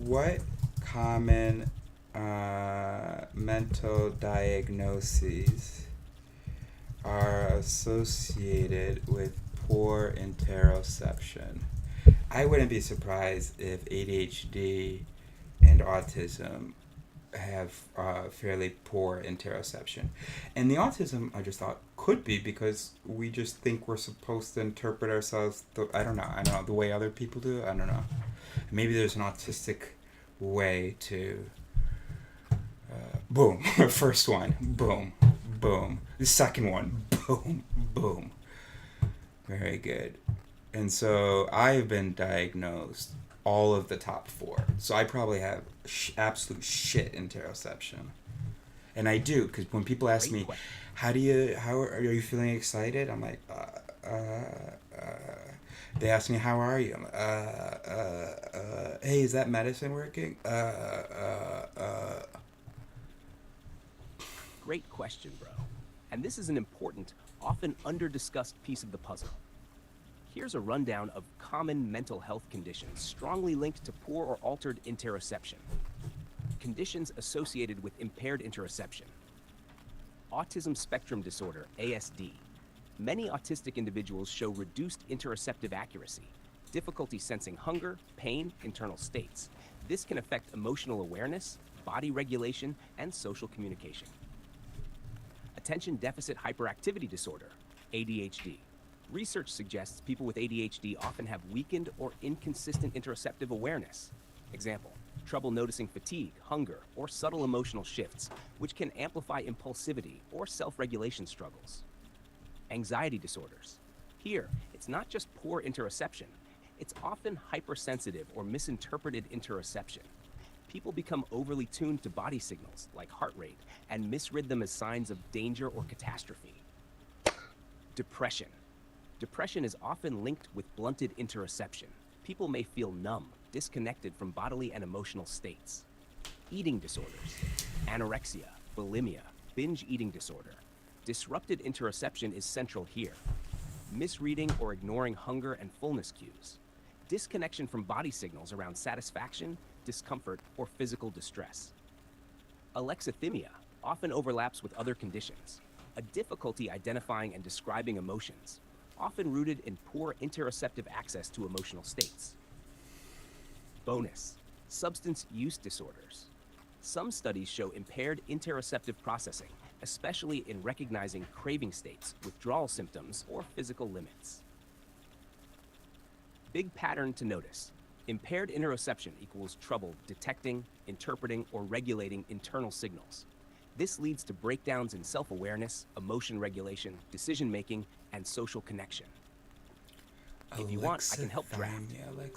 What common mental diagnoses are associated with poor interoception? I wouldn't be surprised if ADHD and autism have fairly poor interoception. And the autism, I just thought, could be because we just think we're supposed to interpret ourselves, I don't know, the way other people do. I don't know. Maybe there's an autistic way to, boom, first one, boom, boom. The second one, boom, boom. Very good. And so I've been diagnosed all of the top 4. So I probably have absolute shit interoception. And I do, because when people ask me, how are you feeling excited? I'm like, they ask me, how are you? I'm like, hey, is that medicine working? Great question, bro. And this is an important, often under-discussed piece of the puzzle. Here's a rundown of common mental health conditions strongly linked to poor or altered interoception. Conditions associated with impaired interoception. Autism spectrum disorder, ASD. Many autistic individuals show reduced interoceptive accuracy, difficulty sensing hunger, pain, internal states. This can affect emotional awareness, body regulation, and social communication. Attention deficit hyperactivity disorder, ADHD. Research suggests people with ADHD often have weakened or inconsistent interoceptive awareness. Example, trouble noticing fatigue, hunger, or subtle emotional shifts, which can amplify impulsivity or self-regulation struggles. Anxiety disorders. Here, it's not just poor interoception, it's often hypersensitive or misinterpreted interoception. People become overly tuned to body signals, like heart rate, and misread them as signs of danger or catastrophe. Depression. Depression is often linked with blunted interoception. People may feel numb, disconnected from bodily and emotional states. Eating disorders. Anorexia, bulimia, binge eating disorder. Disrupted interoception is central here. Misreading or ignoring hunger and fullness cues. disconnection from body signals around satisfaction, discomfort, or physical distress. Alexithymia often overlaps with other conditions, a difficulty identifying and describing emotions, often rooted in poor interoceptive access to emotional states. Bonus: substance use disorders. Some studies show impaired interoceptive processing, especially in recognizing craving states, withdrawal symptoms, or physical limits. Big pattern to notice. Impaired interoception equals trouble detecting, interpreting, or regulating internal signals. This leads to breakdowns in self-awareness, emotion regulation, decision-making, and social connection. If you want, I can help draft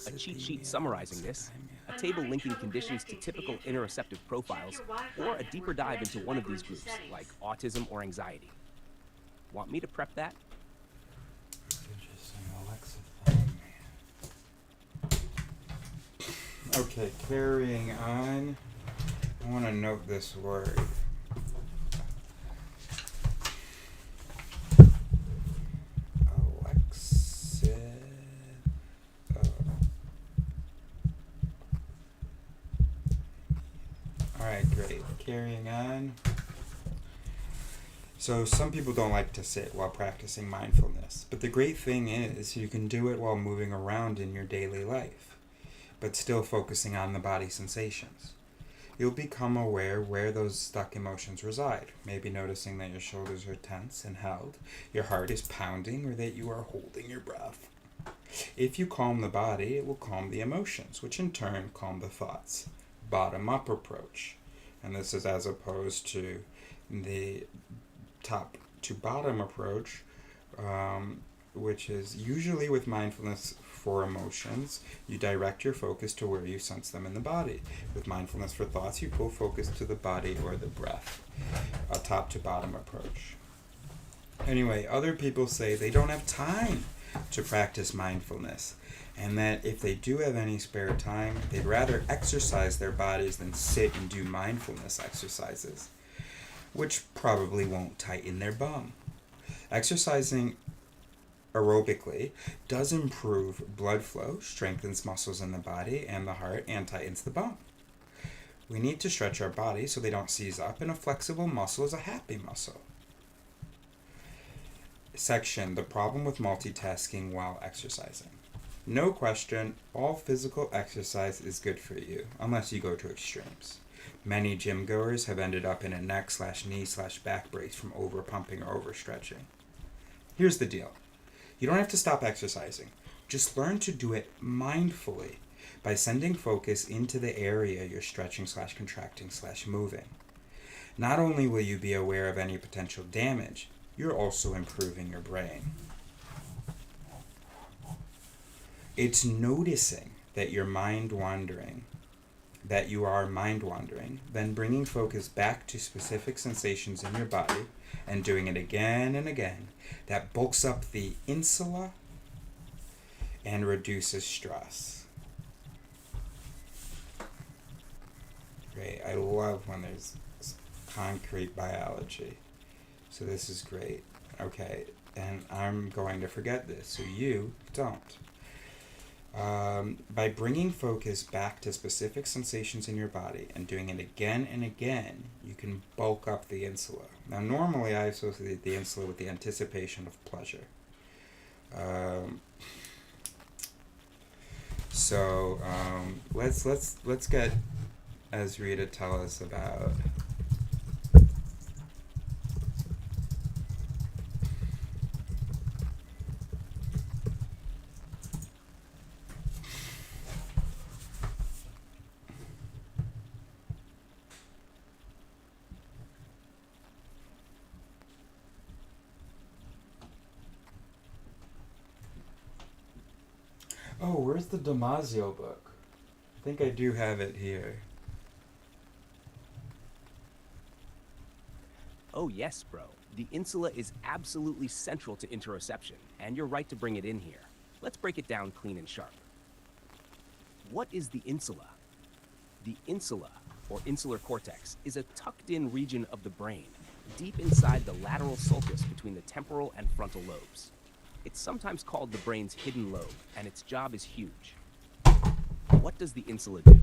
a cheat sheet summarizing this, a table linking conditions to typical interoceptive profiles, or a deeper dive into one of these groups, like autism or anxiety. Want me to prep that? Okay, carrying on. I want to note this word. Alright, great. Carrying on. So some people don't like to sit while practicing mindfulness, but the great thing is you can do it while moving around in your daily life, but still focusing on the body sensations. You'll become aware where those stuck emotions reside, maybe noticing that your shoulders are tense and held, your heart is pounding, or that you are holding your breath. If you calm the body, it will calm the emotions, which in turn calm the thoughts. Bottom-up approach. And this is as opposed to the top-to-bottom approach, which is usually with mindfulness for emotions, you direct your focus to where you sense them in the body. With mindfulness for thoughts, you pull focus to the body or the breath. A top-to-bottom approach. Anyway, other people say they don't have time to practice mindfulness, and that if they do have any spare time, they'd rather exercise their bodies than sit and do mindfulness exercises, which probably won't tighten their bum. Exercising aerobically does improve blood flow, strengthens muscles in the body and the heart, and tightens the bum. We need to stretch our bodies so they don't seize up, and a flexible muscle is a happy muscle. Section: the problem with multitasking while exercising. No question, all physical exercise is good for you, unless you go to extremes. Many gym goers have ended up in a neck/knee/back brace from overpumping or overstretching. Here's the deal. You don't have to stop exercising. Just learn to do it mindfully by sending focus into the area you're stretching/contracting/moving. Not only will you be aware of any potential damage, you're also improving your brain. It's noticing that you are mind wandering, then bringing focus back to specific sensations in your body and doing it again and again that bulks up the insula and reduces stress. Great. I love when there's concrete biology. So this is great. Okay, and I'm going to forget this, so you don't. By bringing focus back to specific sensations in your body and doing it again and again, you can bulk up the insula. Now, normally I associate the insula with the anticipation of pleasure. Let's get Ezri to tell us about. Oh, where's the Damasio book? I think I do have it here. Oh yes, bro. The insula is absolutely central to interoception, and you're right to bring it in here. Let's break it down clean and sharp. What is the insula? The insula, or insular cortex, is a tucked-in region of the brain, deep inside the lateral sulcus between the temporal and frontal lobes. It's sometimes called the brain's hidden lobe, and its job is huge. What does the insula do?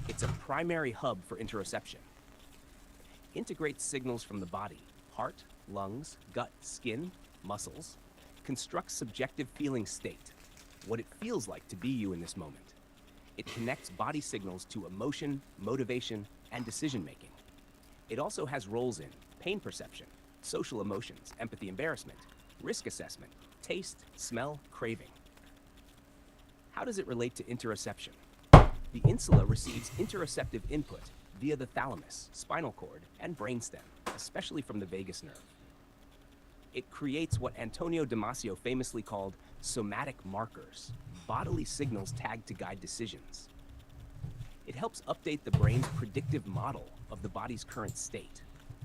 It's a primary hub for interoception. Integrates signals from the body, heart, lungs, gut, skin, muscles, constructs subjective feeling state, what it feels like to be you in this moment. It connects body signals to emotion, motivation, and decision making. It also has roles in pain perception, social emotions, empathy, embarrassment, risk assessment, taste, smell, craving. How does it relate to interoception? The insula receives interoceptive input via the thalamus, spinal cord, and brainstem, especially from the vagus nerve. It creates what Antonio Damasio famously called somatic markers, bodily signals tagged to guide decisions. It helps update the brain's predictive model of the body's current state.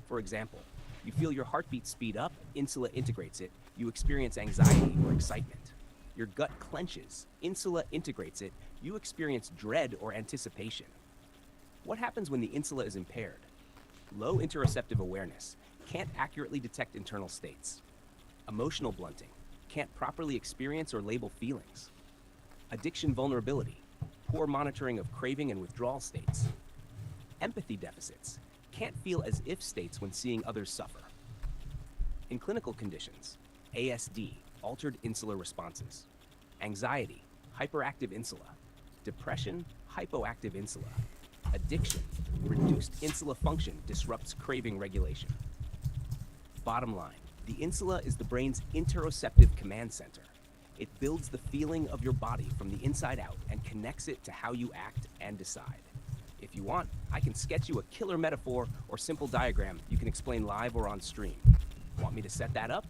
For example, you feel your heartbeat speed up, insula integrates it, you experience anxiety or excitement. Your gut clenches, insula integrates it, you experience dread or anticipation. What happens when the insula is impaired? Low interoceptive awareness, can't accurately detect internal states. Emotional blunting, can't properly experience or label feelings. Addiction vulnerability, poor monitoring of craving and withdrawal states. Empathy deficits, can't feel as if states when seeing others suffer. In clinical conditions, ASD, altered insular responses. Anxiety, hyperactive insula. Depression, hypoactive insula. Addiction, reduced insula function disrupts craving regulation. Bottom line, the insula is the brain's interoceptive command center. It builds the feeling of your body from the inside out and connects it to how you act and decide. If you want, I can sketch you a killer metaphor or simple diagram you can explain live or on stream. Want me to set that up?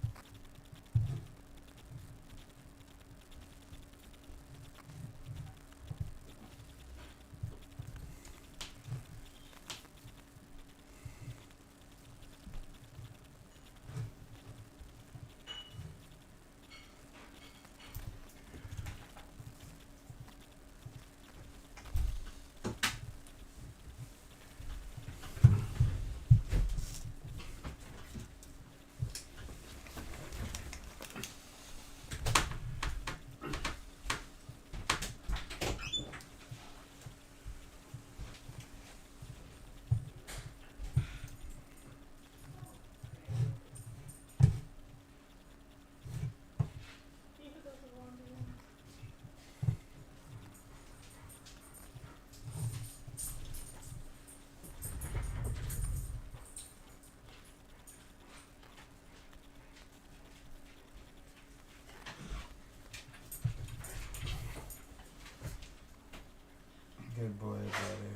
Good boy, brother.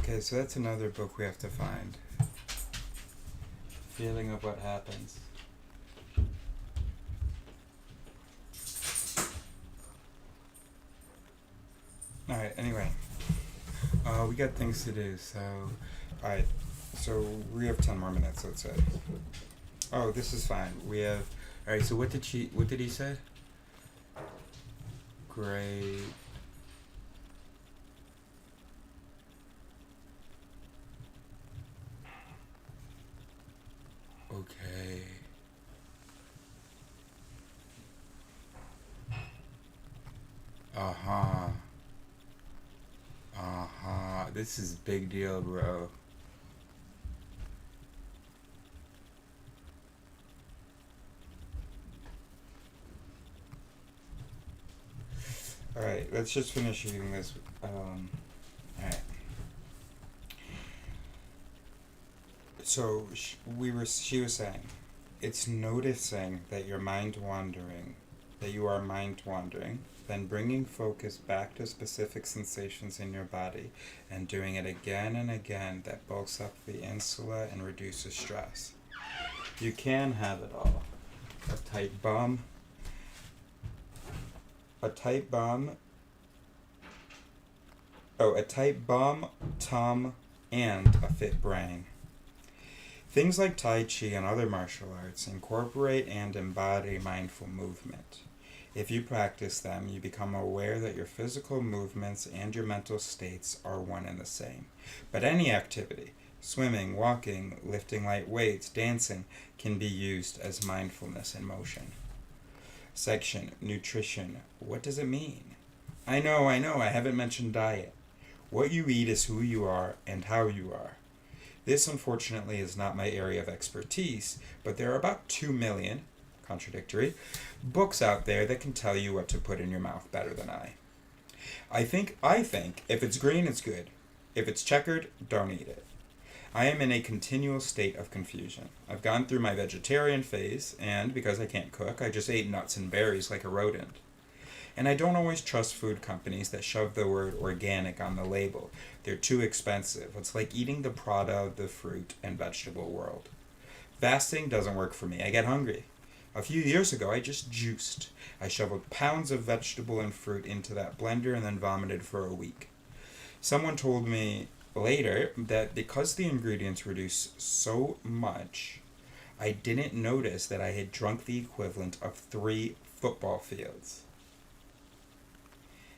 Okay, so that's another book we have to find. Feeling of what happens. Alright, anyway. We got things to do, so... Alright, so we have 10 more minutes, let's say. Oh, this is fine. We have... Alright, so what did he say? Great. Okay. Uh-huh. Uh-huh. This is big deal, bro. Alright, let's just finish reading this. Alright. So she was saying, it's noticing that you are mind wandering, then bringing focus back to specific sensations in your body and doing it again and again that bulks up the insula and reduces stress. You can have it all. A tight bum, a tight bum. Oh, a tight bum, tum, and a fit brain. Things like Tai Chi and other martial arts incorporate and embody mindful movement. If you practice them, you become aware that your physical movements and your mental states are one and the same. But any activity, swimming, walking, lifting light weights, dancing, can be used as mindfulness in motion. Section, nutrition. What does it mean? I know, I haven't mentioned diet. What you eat is who you are and how you are. This, unfortunately, is not my area of expertise, but there are about 2 million, contradictory, books out there that can tell you what to put in your mouth better than I. I think if it's green, it's good. If it's checkered, don't eat it. I am in a continual state of confusion. I've gone through my vegetarian phase, and because I can't cook, I just ate nuts and berries like a rodent. And I don't always trust food companies that shove the word organic on the label. They're too expensive. It's like eating the Prada of the fruit and vegetable world. Fasting doesn't work for me. I get hungry. A few years ago, I just juiced. I shoveled pounds of vegetable and fruit into that blender and then vomited for a week. Someone told me later that because the ingredients reduce so much, I didn't notice that I had drunk the equivalent of 3 football fields.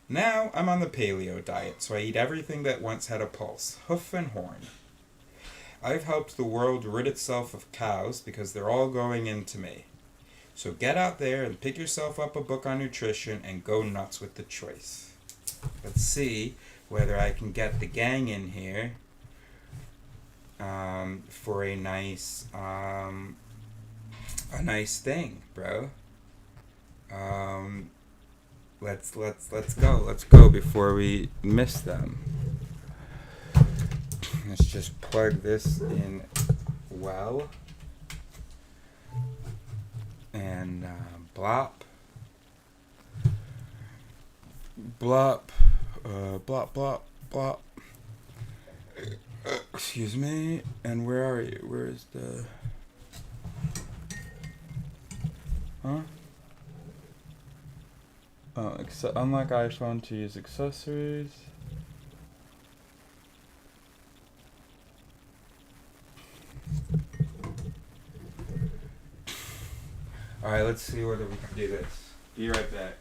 Now I'm on the paleo diet, so I eat everything that once had a pulse, hoof and horn. I've helped the world rid itself of cows because they're all going into me. So get out there and pick yourself up a book on nutrition and go nuts with the choice. Let's see whether I can get the gang in here for a nice thing, bro. Let's go before we miss them. Let's just plug this in well. And blop. Blop. Blop. Excuse me. And where are you? Where is the... Huh? Oh, unlike iPhone, to use accessories. Alright, let's see whether we can do this. Be right back.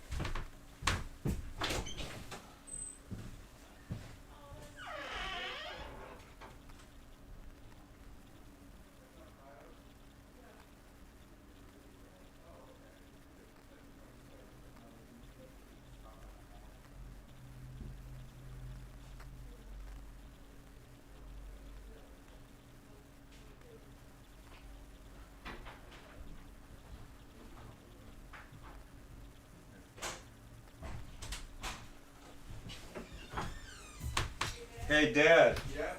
Hey, Dad. Yeah?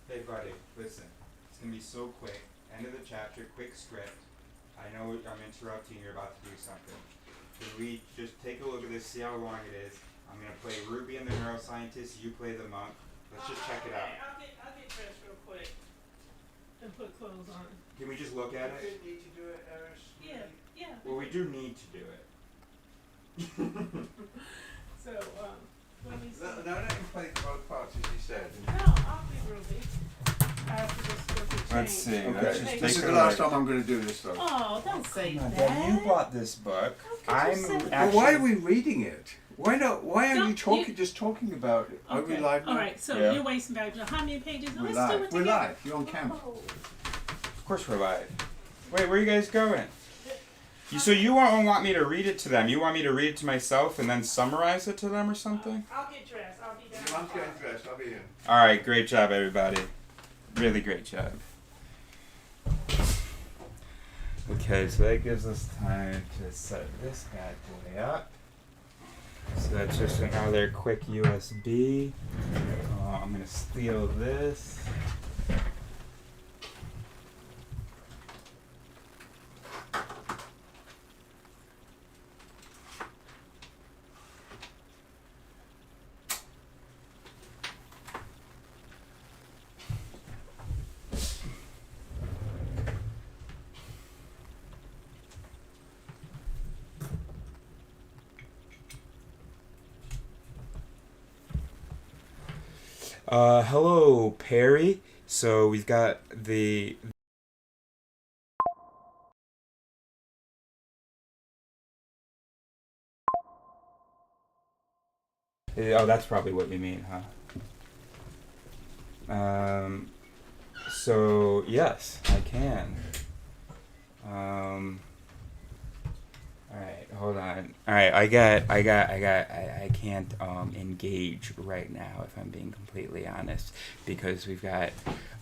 Hey, buddy. Listen. It's going to be so quick. End of the chapter. Quick script. I know I'm interrupting. You're about to do something. Can we just take a look at this, see how long it is? I'm going to play Ruby and the Neuroscientist. You play the monk. Let's just check it out. I'll get dressed real quick and put clothes on. Can we just look at You it? need to do it, Eris. Yeah. Well, we do need to do it. So, let me see. No, let him play both parts as you said. No, I'll be Ruby. I have to just look at Let's see. change. Let's Okay. just This take is a the last look. time I'm going to do this, though. Oh, don't say Come on, that. Dad, you bought this book. How could you I'm say that? actually... Well, why are we reading it? Why not? Why are you Don't talking? you- Just talking about it? Are we Okay. live now? All right, so Yeah. you're wasting valuable. How many pages? We're Let's live. do it We're together. live. You're on camera. Oh. Of course we're live. Wait, where are you guys going? So you won't want me to read it to them. You want me to read it to myself and then summarize it to them or something? I'll get dressed. I'll be down. Your mom's getting dressed. I'll be in. All right, great job, everybody. Really great job. Okay, so that gives us time to set this bad boy up. So that's just another quick USB. I'm gonna steal this. Hello, Perry. So we've got the. Oh, that's probably what you mean, huh? So yes, I can. All right, hold on. All right, I can't engage right now if I'm being completely honest because we've got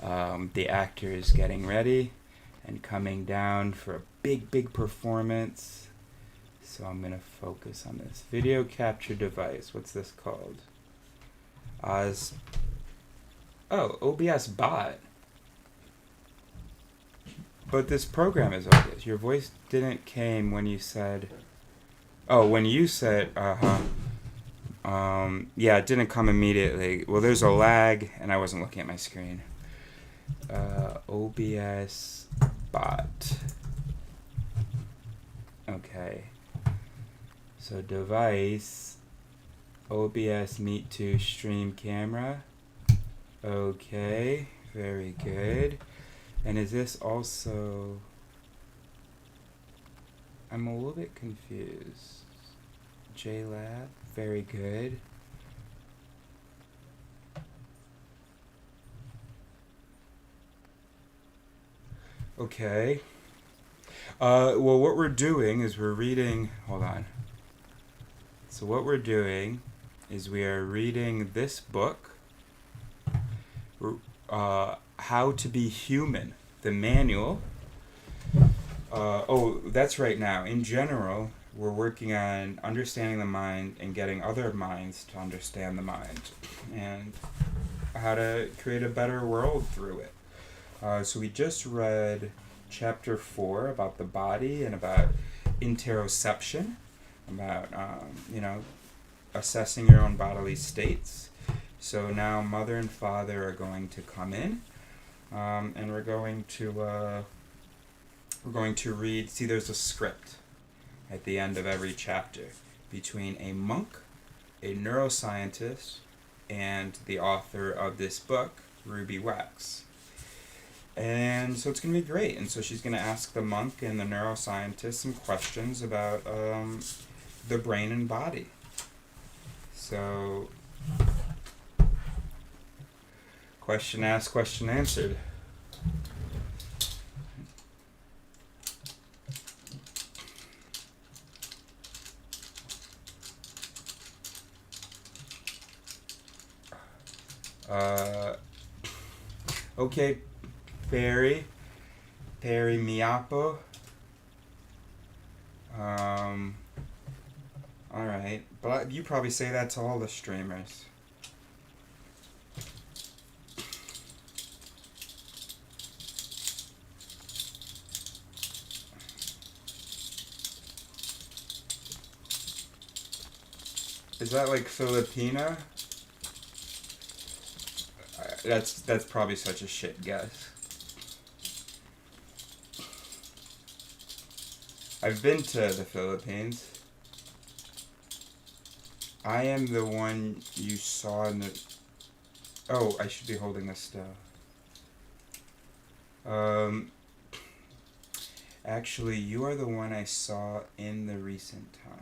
the actors getting ready and coming down for a big performance. So I'm gonna focus on this video capture device. What's this called? Oz. Oh, OBS bot. But this program is obvious. Your voice didn't came when you said. Oh, when you said, yeah, it didn't come immediately. Well, there's a lag, and I wasn't looking at my screen. OBS bot. Okay. So device, OBS Meet to stream camera. Okay, very good. And is this also... I'm a little bit confused. JLab, very good. Okay. Well, what we're doing is we're reading... Hold on. So what we're doing is we are reading this book, How to Be Human, the manual. Oh, that's right now. In general, we're working on understanding the mind and getting other minds to understand the mind and how to create a better world through it. So we just read chapter 4 about the body and about interoception, about, assessing your own bodily states. So now mother and father are going to come in, and we're going to read. See, there's a script at the end of every chapter between a monk, a neuroscientist, and the author of this book, Ruby Wax. And so it's going to be great. And so she's going to ask the monk and the neuroscientist some questions about the brain and body. So, question asked, question answered. Okay, Perry Miapo. Alright, but you probably say that to all the streamers. Is that like Filipina? That's probably such a shit guess. I've been to the Philippines. I am the one you saw in the... Oh, I should be holding this still. Actually, you are the one I saw in the recent times.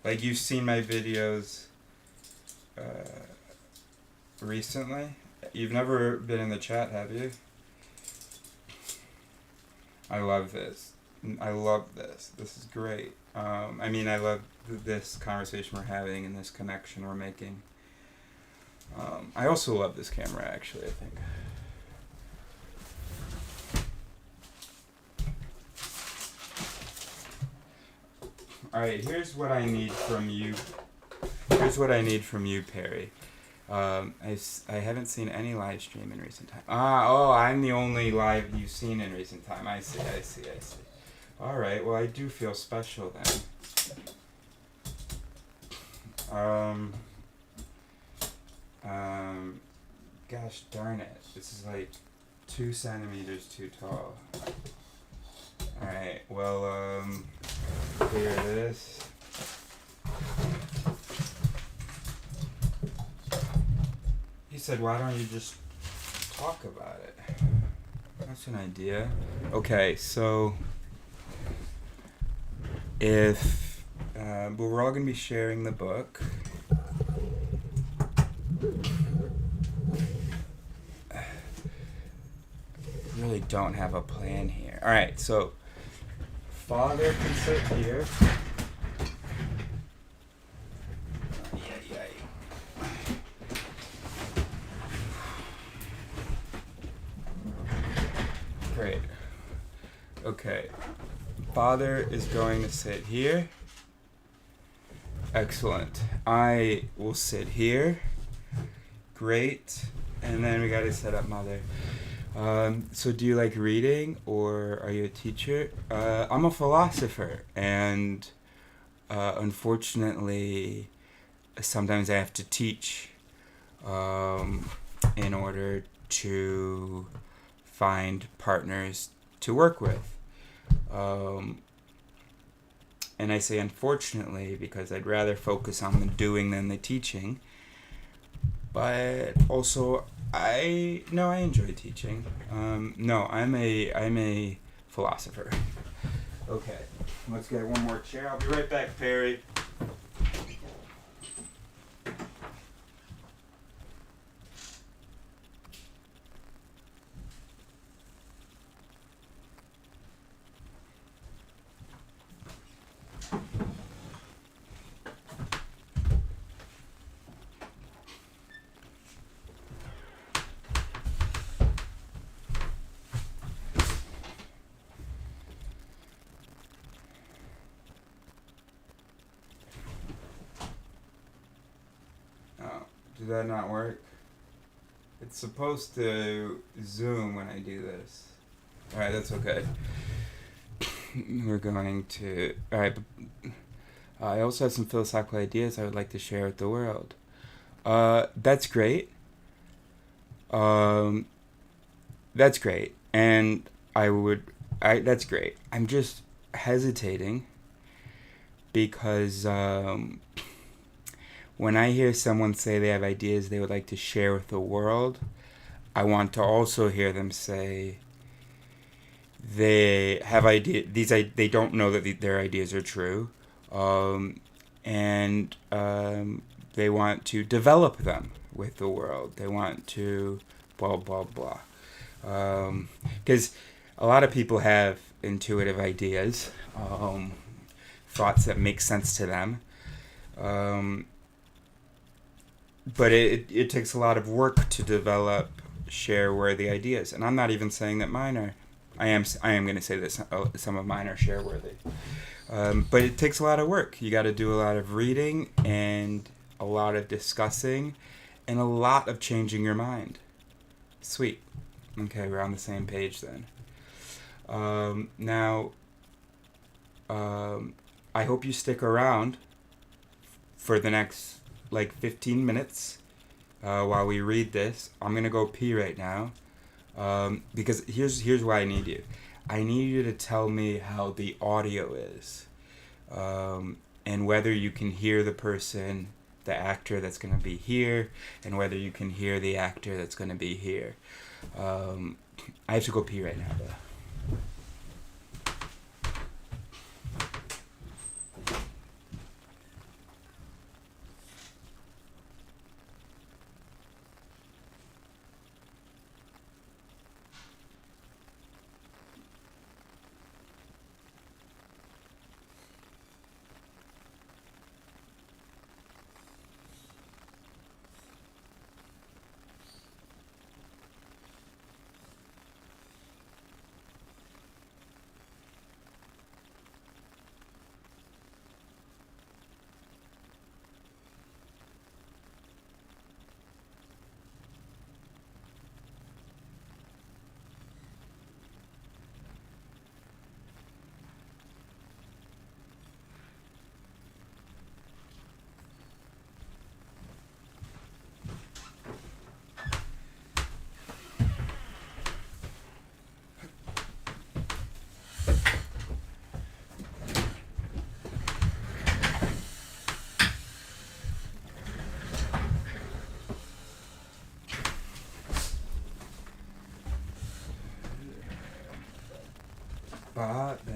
Like, you've seen my videos recently? You've never been in the chat, have you? I love this. I love this. This is great. I love this conversation we're having and this connection we're making. I also love this camera, actually, I think. Alright, here's what I need from you. Perry. I haven't seen any live stream in recent time. I'm the only live you've seen in recent time. I see. Alright, well, I do feel special then. Gosh darn it. This is like 2 centimeters too tall. Alright, well, here it is. said, why don't you just talk about it? That's an idea. Okay, so if but we're all gonna be sharing the book. Really don't have a plan here. All right, so Father can sit here. Great. Okay. Father is going to sit here. Excellent. I will sit here. Great. And then we got to set up Mother. So do you like reading, or are you a teacher? I'm a philosopher, and unfortunately, sometimes I have to teach in order to find partners to work with. And I say unfortunately because I'd rather focus on the doing than the teaching. But also, I enjoy teaching. No, I'm a philosopher. Okay, let's get one more chair. I'll be right back, Perry. Did that not work? It's supposed to zoom when I do this. Alright, that's okay. We're going to... Alright, I also have some philosophical ideas I would like to share with the world. That's great. That's great. And that's great. I'm just hesitating because, when I hear someone say they have ideas they would like to share with the world, I want to also hear them say they have they don't know that their ideas are true, and they want to develop them with the world. They want to blah blah blah, because a lot of people have intuitive ideas, thoughts that make sense to them. But it takes a lot of work to develop share-worthy ideas. And I'm not even saying that mine are... I am going to say that some of mine are share-worthy. But it takes a lot of work. You got to do a lot of reading and a lot of discussing and a lot of changing your mind. Sweet. Okay, we're on the same page then. Now, I hope you stick around for the next... 15 minutes while we read this. I'm gonna go pee right now, because here's why I need you. I need you to tell me how the audio is, and whether you can hear the person, the actor that's gonna be here, and whether you can hear the actor that's gonna be here. I have to go pee right now though.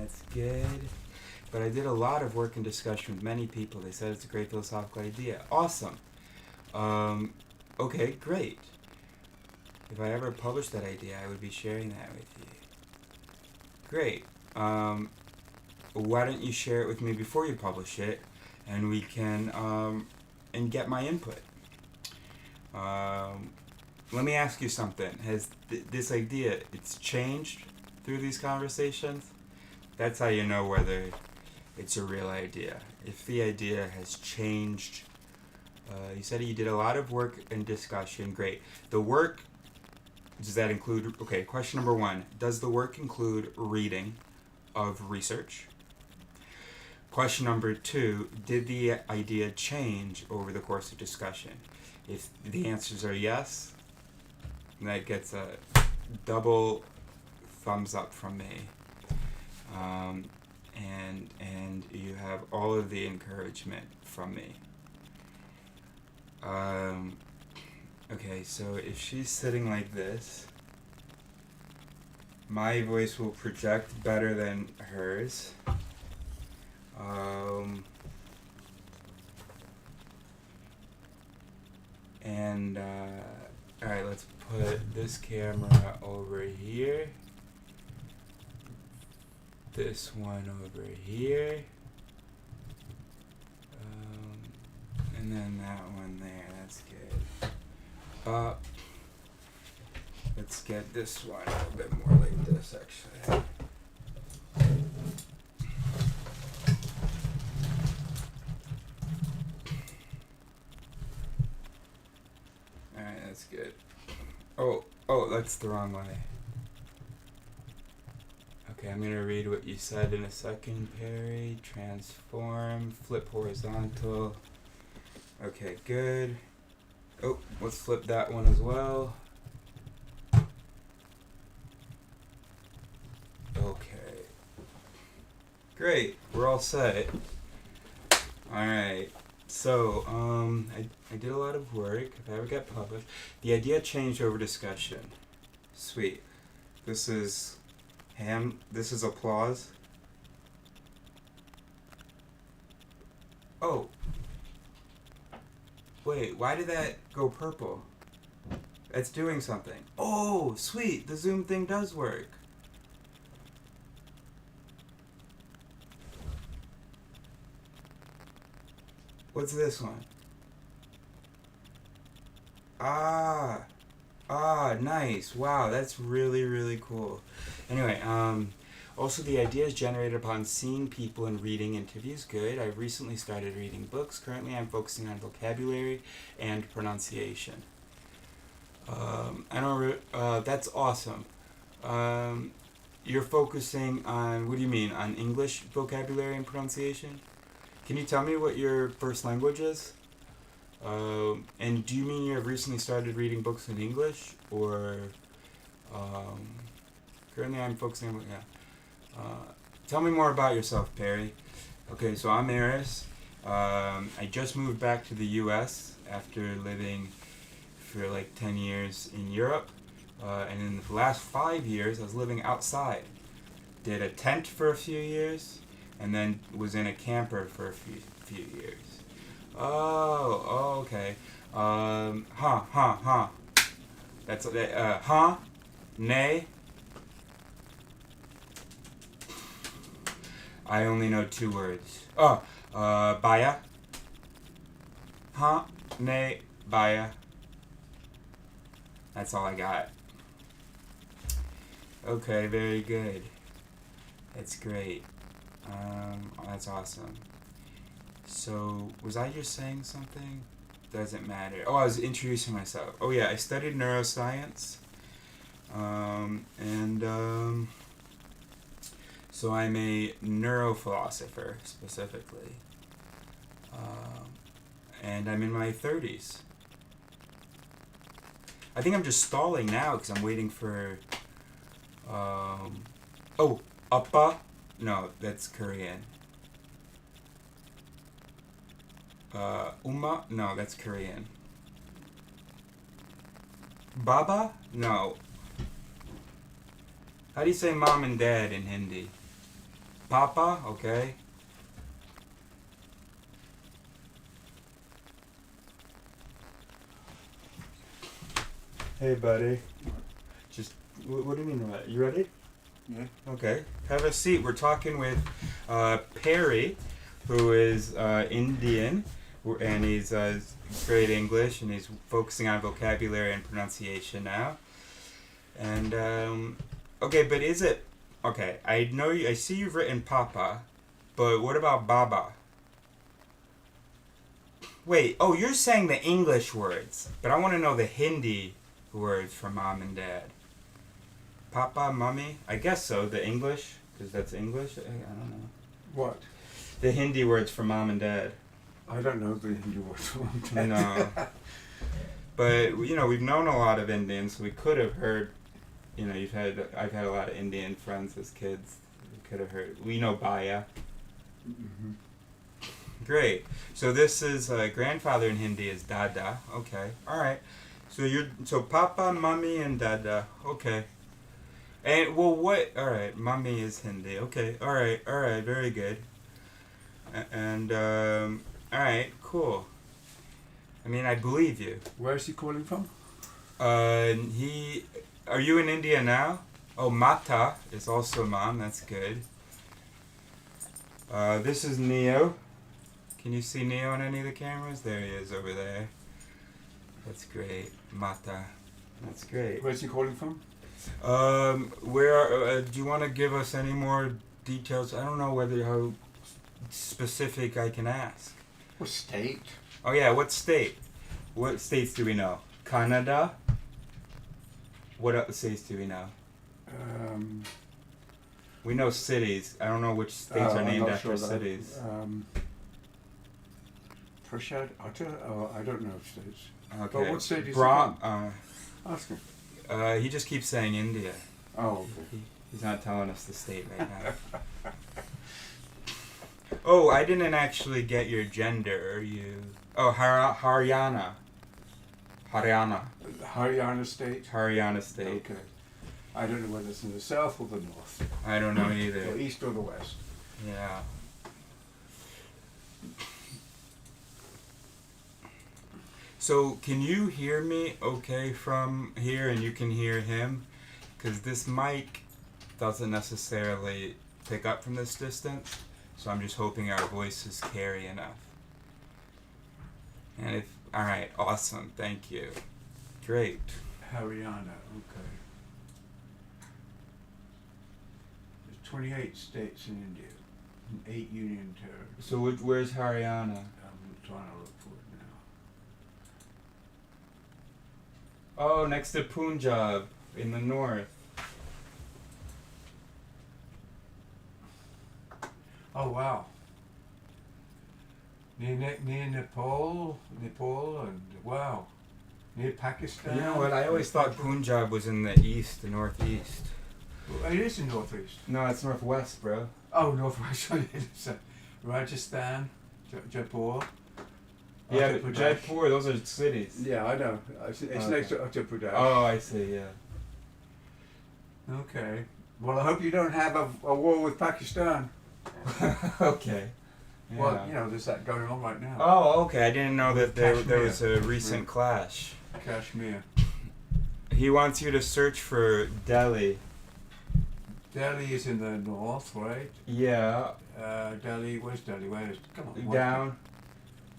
That's good. But I did a lot of work and discussion with many people. They said it's a great philosophical idea. Awesome. Okay, great. If I ever published that idea, I would be sharing that with you. Great. Why don't you share it with me before you publish it, and we can and get my input. Let me ask you something. Has this idea, it's changed through these conversations? That's how you know whether it's a real idea. If the idea has changed, you said you did a lot of work and discussion. Great. The work, does that include, okay, question number 1. Does the work include reading of research? Question number 2, did the idea change over the course of discussion? If the answers are yes, that gets a double thumbs up from me. And you have all of the encouragement from me. Okay, so if she's sitting like this, my voice will project better than hers. Alright, let's put this camera over here. This one over here. And then that one there, that's good. Let's get this one a little bit more like this, actually. Alright, that's good. Oh, that's the wrong way. Okay, I'm gonna read what you said in a second, Perry. Transform, flip horizontal. Okay, good. Oh, let's flip that one as well. Okay. Great, we're all set. Alright, so, I did a lot of work. If I ever get published, the idea changed over discussion. Sweet. This is applause. Oh. Wait, why did that go purple? It's doing something. Oh, sweet, the Zoom thing does work. What's this one? Nice. Wow, that's really, really cool. Anyway, also the idea is generated upon seeing people and reading interviews. Good. I've recently started reading books. Currently, I'm focusing on vocabulary and pronunciation. That's awesome. You're focusing on, what do you mean, on English vocabulary and pronunciation? Can you tell me what your first language is? And do you mean you have recently started reading books in English, or currently I'm focusing on, tell me more about yourself, Perry. Okay, so I'm Eris. I just moved back to the U.S. after living for like 10 years in Europe, and in the last 5 years I was living outside. Did a tent for a few years, and then was in a camper for a few years. Oh, okay. That's nay. I only know 2 words. Baya. Nay, baya. That's all I got. Okay, very good. That's great. That's awesome. So, was I just saying something? Doesn't matter. Oh, I was introducing myself. Oh yeah, I studied neuroscience. So I'm a neurophilosopher, specifically. And I'm in my 30s. I think I'm just stalling now because I'm waiting for... Appa? No, that's Korean. Uma? No, that's Korean. Baba? No. How do you say mom and dad in Hindi? Papa, okay. Hey, buddy. Just, what do you mean, what? You ready? Yeah. Okay. Have a seat. We're talking with Perry, who is Indian, and he's great English, and he's focusing on vocabulary and pronunciation now. And, okay, but is it... Okay, I know you... I see you've written Papa, but what about Baba? Wait, oh, you're saying the English words, but I want to know the Hindi words for mom and dad. Papa, mommy? I guess so, the English, because that's English. I don't know. What? The Hindi words for mom and dad. I don't know the Hindu word. No. But, you know, we've known a lot of Indians, so we could have heard, you know, I've had a lot of Indian friends as kids. We could have heard, we know Baya. Mm-hmm. Great. So this is grandfather in Hindi is Dada. Okay. All right. So Papa, Mummy, and Dada. Okay. And well, what? All right. Mummy is Hindi. Okay. All right. All right. Very good. And all right. Cool. I mean, I believe you. Where is he calling from? He. Are you in India now? Oh, Mata is also mom. That's good. This is Neo. Can you see Neo on any of the cameras? There he is over there. That's great. Mata. That's great. Where's he calling from? Where do you want to give us any more details? I don't know how specific I can ask. What state? Oh yeah, what state? What states do we know? Canada? What other states do we know? We know cities. I don't know which states are I'm named not after sure that. cities. Prashad, Utter? Oh, I don't know states. Okay. But what state is he Bra- from? Ask him. he just keeps saying India. Oh, He's not telling us the state right now. Oh, I didn't actually get your gender. You... Oh, Haryana. Haryana. Haryana state? Haryana state. Okay. I don't know whether it's in the south or the north. I don't know The either. east or the west. Yeah. So, can you hear me okay from here and you can hear him? Because this mic doesn't necessarily pick up from this distance. So I'm just hoping our voices carry enough. And if... Alright, awesome. Thank you. Great. Haryana, okay. There's 28 states in India, and 8 union territories. So where's Haryana? I'm trying to look for it now. Oh, next to Punjab in the north. Oh wow. Near Nepal, and wow. Near Pakistan. You know what? I always thought Punjab was in the east, the northeast. Well, it is in northeast. No, it's northwest, bro. Oh, northwest. Rajasthan, Jaipur. Yeah, Uttar but Pradesh. Jaipur, those are cities. Yeah, I know. It's Okay. next to Uttar Pradesh. Oh, I see, yeah. Okay. Well, I hope you don't have a war with Pakistan. Okay. Yeah. Well, you know, there's that going on right now. Oh, okay. I didn't know that there Kashmir. was a recent clash. Kashmir. He wants you to search for Delhi. Delhi is in the north, right? Yeah. Delhi, where's Delhi? Where is? Come on. Down,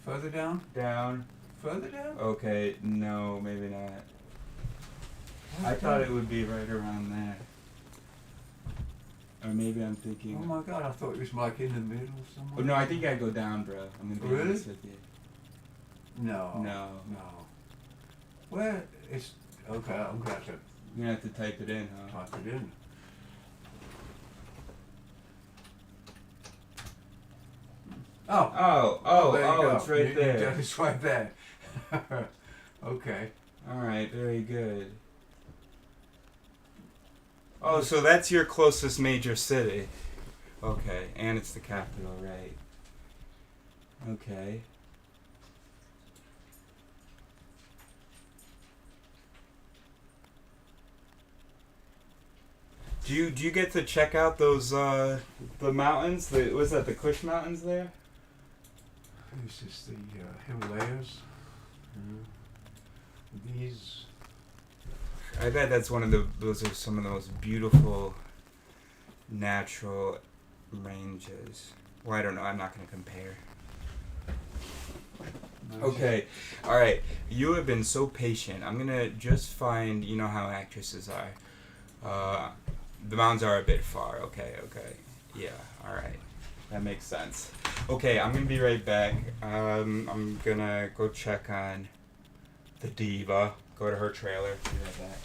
Further down? down. Further down? Okay, no, maybe not. I thought it would be right around there. Or maybe I'm thinking... Oh my God! I thought it was like in the middle somewhere. Oh, no, I think I'd go down, bro. I'm gonna be Really? honest with you. No. No. No. Where is? Okay, I'm gonna have to You're gonna have to type it in, huh? type it in. Oh, there you go. it's right there. It's right there. Okay. Alright, very good. Oh, so that's your closest major city. Okay, and it's the capital, right. Okay. Do you get to check out those the mountains? Was that the Kush Mountains there? This is the Himalayas. These. I bet that's those are some of the most beautiful natural ranges. Well, I don't know. I'm not going to compare. Okay, all right. You have been so patient. I'm gonna just find. You know how actresses are. The mountains are a bit far. Okay. Yeah. All right. That makes sense. Okay, I'm gonna be right back. I'm gonna go check on the diva. Go to her trailer. Be right back.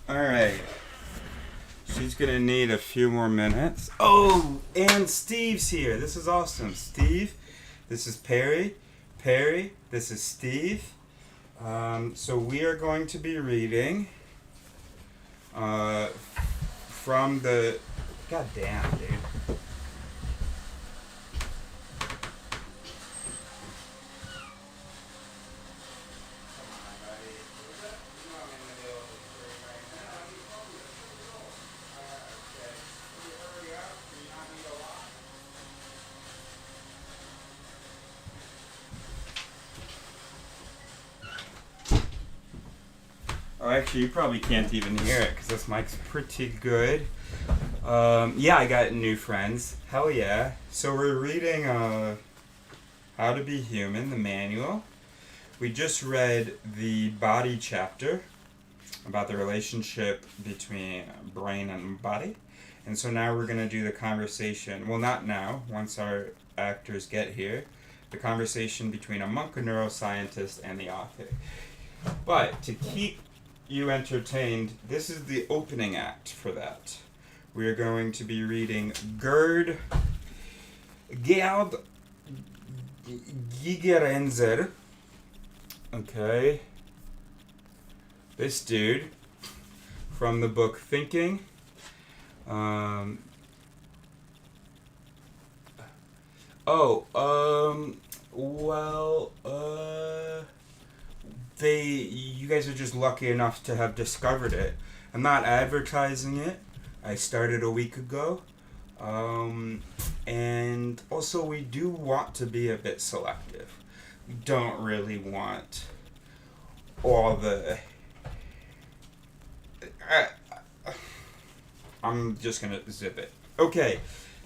Alright. She's gonna need a few more minutes. Oh, and Steve's here. This is awesome. Steve, this is Perry. Perry, this is Steve. So we are going to be reading from the... God damn, dude. Oh, actually, you probably can't even hear it because this mic's pretty good. Yeah, I got new friends. Hell yeah. So we're reading How to Be Human, the manual. We just read the body chapter about the relationship between brain and body. And so now we're going to do the conversation. Well, not now, once our actors get here. The conversation between a monk, a neuroscientist, and the author. But to keep you entertained, this is the opening act for that. We are going to be reading Gerd Gigerenzer. Okay. This dude from the book Thinking. You guys are just lucky enough to have discovered it. I'm not advertising it. I started a week ago. And also we do want to be a bit selective. We don't really want all the... I'm just gonna zip it. Okay,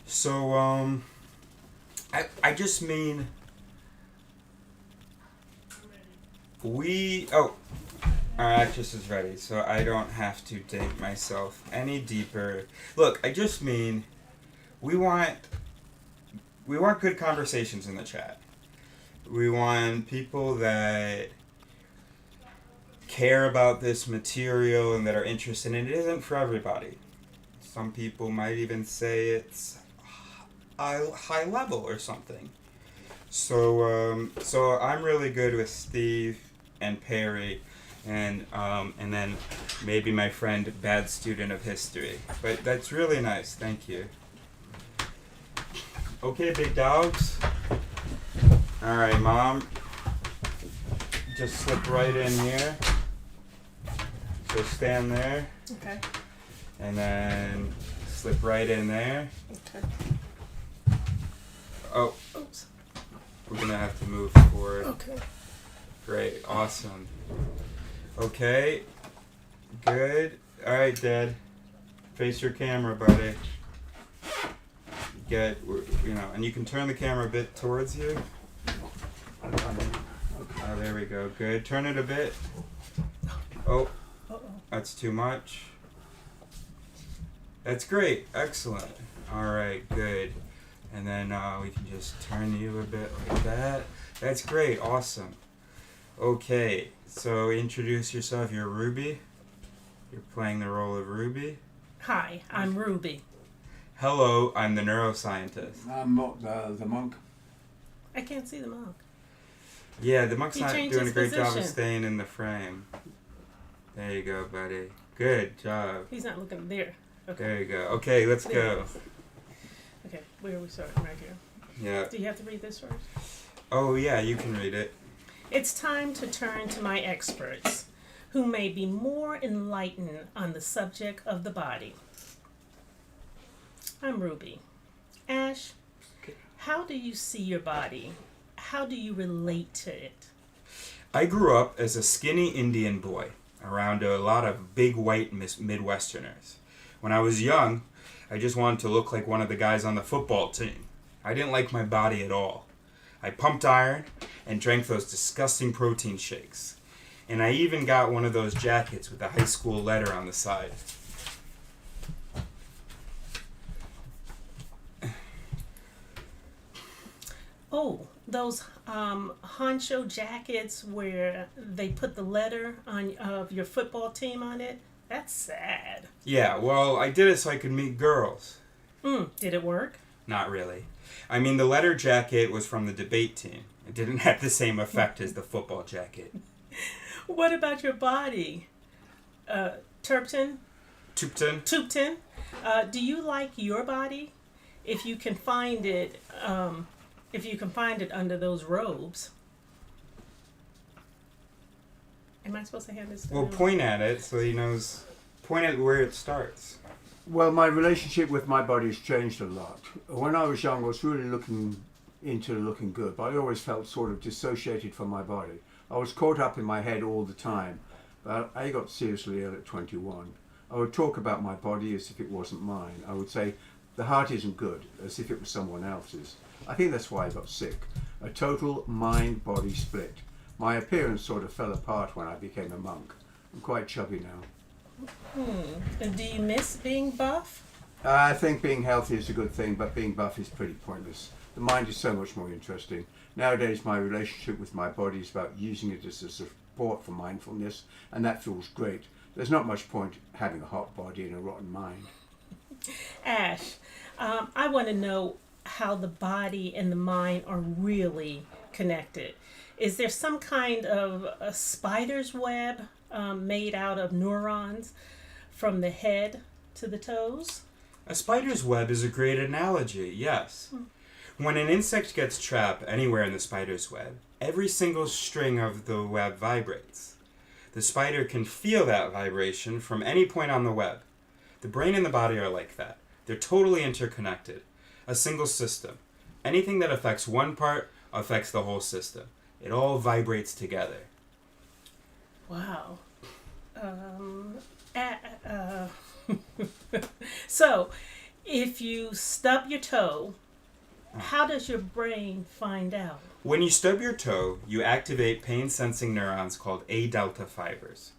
so, I just mean... Our actress is ready, so I don't have to dig myself any deeper. Look, I just mean, we want good conversations in the chat. We want people that care about this material and that are interested in it. It isn't for everybody. Some people might even say it's high level or something. So I'm really good with Steve and Perry, and then maybe my friend, bad student of history. But that's really nice. Thank you. Okay, big dogs. All right, Mom. Just slip right in here. So stand there. Okay. And then slip right in there. Okay. Oh, Oops. we're gonna have to move forward. Okay. Great, awesome. Okay, good. All right, Dad. Face your camera, buddy. And you can turn the camera a bit towards you. Oh, there we go. Good. Turn it a bit. Oh, Uh-oh. that's too much. That's great. Excellent. All right, good. And then we can just turn you a bit like that. That's great. Awesome. Okay, so introduce yourself. You're Ruby. You're playing the role of Ruby. Hi, I'm Ruby. Hello, I'm the neuroscientist. I'm the monk. I can't see the monk. Yeah, the monk's He not changed doing a his great job of position. staying in the frame. There you go, buddy. Good job. He's not looking there. Okay. There you go. Okay, let's There go. he is. Okay, where are we starting? Right here. Yeah. Do you have to read this first? Oh, yeah, you can read it. It's time to turn to my experts, who may be more enlightened on the subject of the body. I'm Ruby. Ash, how do you see your body? How do you relate to it? I grew up as a skinny Indian boy around a lot of big white Midwesterners. When I was young, I just wanted to look like one of the guys on the football team. I didn't like my body at all. I pumped iron and drank those disgusting protein shakes. And I even got one of those jackets with a high school letter on the side. Oh, those honcho jackets where they put the letter on of your football team on it? That's sad. Yeah, well, I did it so I could meet girls. Did it work? Not really. I mean, the letter jacket was from the debate team. It didn't have the same effect as the football jacket. What about your body? Tupton? Tupton? Do you like your body? If you can find it, under those robes. Am I supposed to hand this to Well, him? point at it so he knows. Point at where it starts. Well, my relationship with my body has changed a lot. When I was young, I was really looking good, but I always felt sort of dissociated from my body. I was caught up in my head all the time. But I got seriously ill at 21. I would talk about my body as if it wasn't mine. I would say, the heart isn't good, as if it was someone else's. I think that's why I got sick. A total mind-body split. My appearance sort of fell apart when I became a monk. I'm quite chubby now. And do you miss being buff? I think being healthy is a good thing, but being buff is pretty pointless. The mind is so much more interesting. Nowadays, my relationship with my body is about using it as a support for mindfulness, and that feels great. There's not much point having a hot body and a rotten mind. Ash, I want to know how the body and the mind are really connected. Is there some kind of a spider's web made out of neurons from the head to the toes? A spider's web is a great analogy, yes. When an insect gets trapped anywhere in the spider's web, every single string of the web vibrates. The spider can feel that vibration from any point on the web. The brain and the body are like that. They're totally interconnected. A single system. Anything that affects one part affects the whole system. It all vibrates together. Wow. So, if you stub your toe, how does your brain find out? When you stub your toe, you activate pain-sensing neurons called A delta fibers.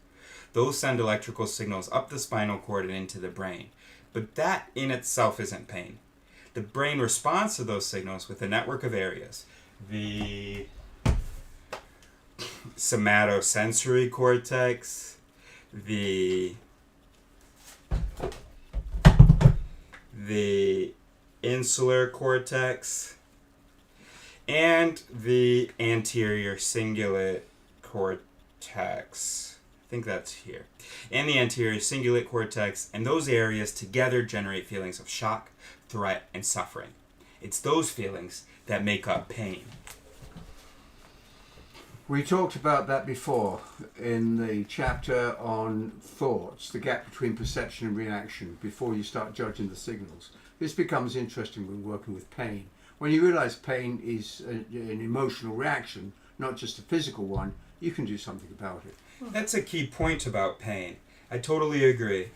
Those send electrical signals up the spinal cord and into the brain. But that in itself isn't pain. The brain responds to those signals with a network of areas. The somatosensory cortex, the insular cortex, and the anterior cingulate cortex. I think that's here. And the anterior cingulate cortex, and those areas together generate feelings of shock, threat, and suffering. It's those feelings that make up pain. We talked about that before in the chapter on thoughts, the gap between perception and reaction before you start judging the signals. This becomes interesting when working with pain. When you realise pain is an emotional reaction, not just a physical one, you can do something about it. That's a key point about pain. I totally agree.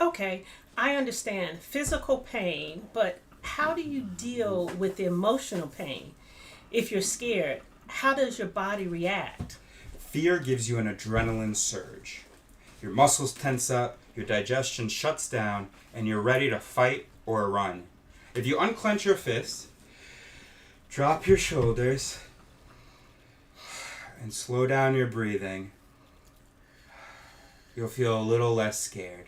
Okay, I understand physical pain, but how do you deal with the emotional pain? If you're scared, how does your body react? Fear gives you an adrenaline surge. Your muscles tense up, your digestion shuts down, and you're ready to fight or run. If you unclench your fists, drop your shoulders, and slow down your breathing, you'll feel a little less scared.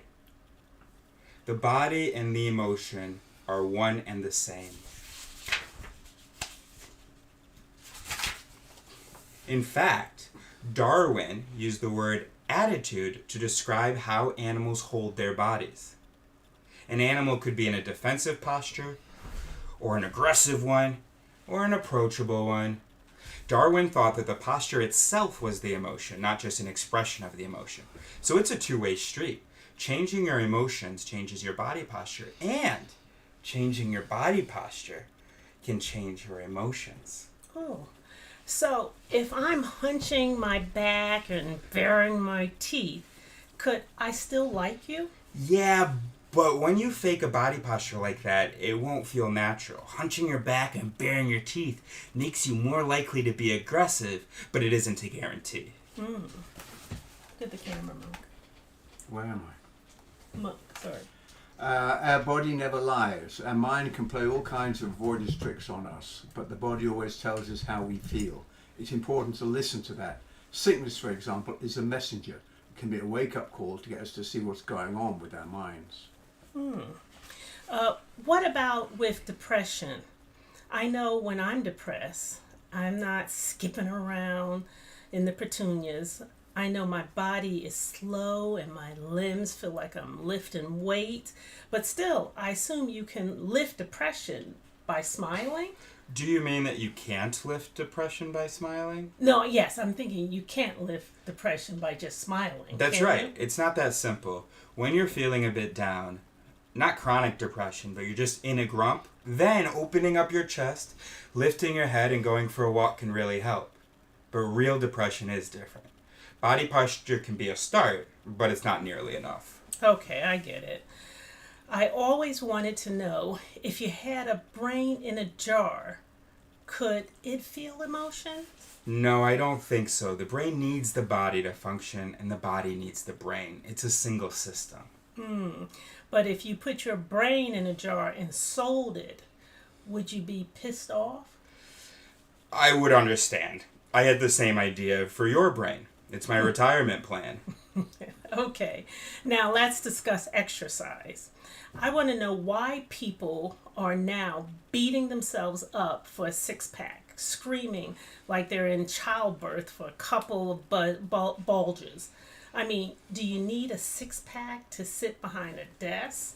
The body and the emotion are one and the same. In fact, Darwin used the word attitude to describe how animals hold their bodies. An animal could be in a defensive posture, or an aggressive one, or an approachable one. Darwin thought that the posture itself was the emotion, not just an expression of the emotion. So it's a two-way street. Changing your emotions changes your body posture, and changing your body posture can change your emotions. Oh, so if I'm hunching my back and baring my teeth, could I still like you? Yeah, but when you fake a body posture like that, it won't feel natural. Hunching your back and baring your teeth makes you more likely to be aggressive, but it isn't a guarantee. Look at the camera, Monk. Where am I? Monk, sorry. Our body never lies. Our mind can play all kinds of avoidance tricks on us, but the body always tells us how we feel. It's important to listen to that. Sickness, for example, is a messenger. It can be a wake-up call to get us to see what's going on with our minds. What about with depression? I know when I'm depressed, I'm not skipping around in the petunias. I know my body is slow and my limbs feel like I'm lifting weight. But still, I assume you can lift depression by smiling? Do you mean that you can't lift depression by smiling? No, yes, I'm thinking you can't lift depression by just smiling. That's can right. you? It's not that simple. When you're feeling a bit down, not chronic depression, but you're just in a grump, then opening up your chest, lifting your head, and going for a walk can really help. But real depression is different. Body posture can be a start, but it's not nearly enough. Okay, I get it. I always wanted to know if you had a brain in a jar, could it feel emotion? No, I don't think so. The brain needs the body to function, and the body needs the brain. It's a single system. But if you put your brain in a jar and sold it, would you be pissed off? I would understand. I had the same idea for your brain. It's my retirement plan. Okay, now let's discuss exercise. I want to know why people are now beating themselves up for a six-pack, screaming like they're in childbirth for a couple of bulges. I mean, do you need a six-pack to sit behind a desk?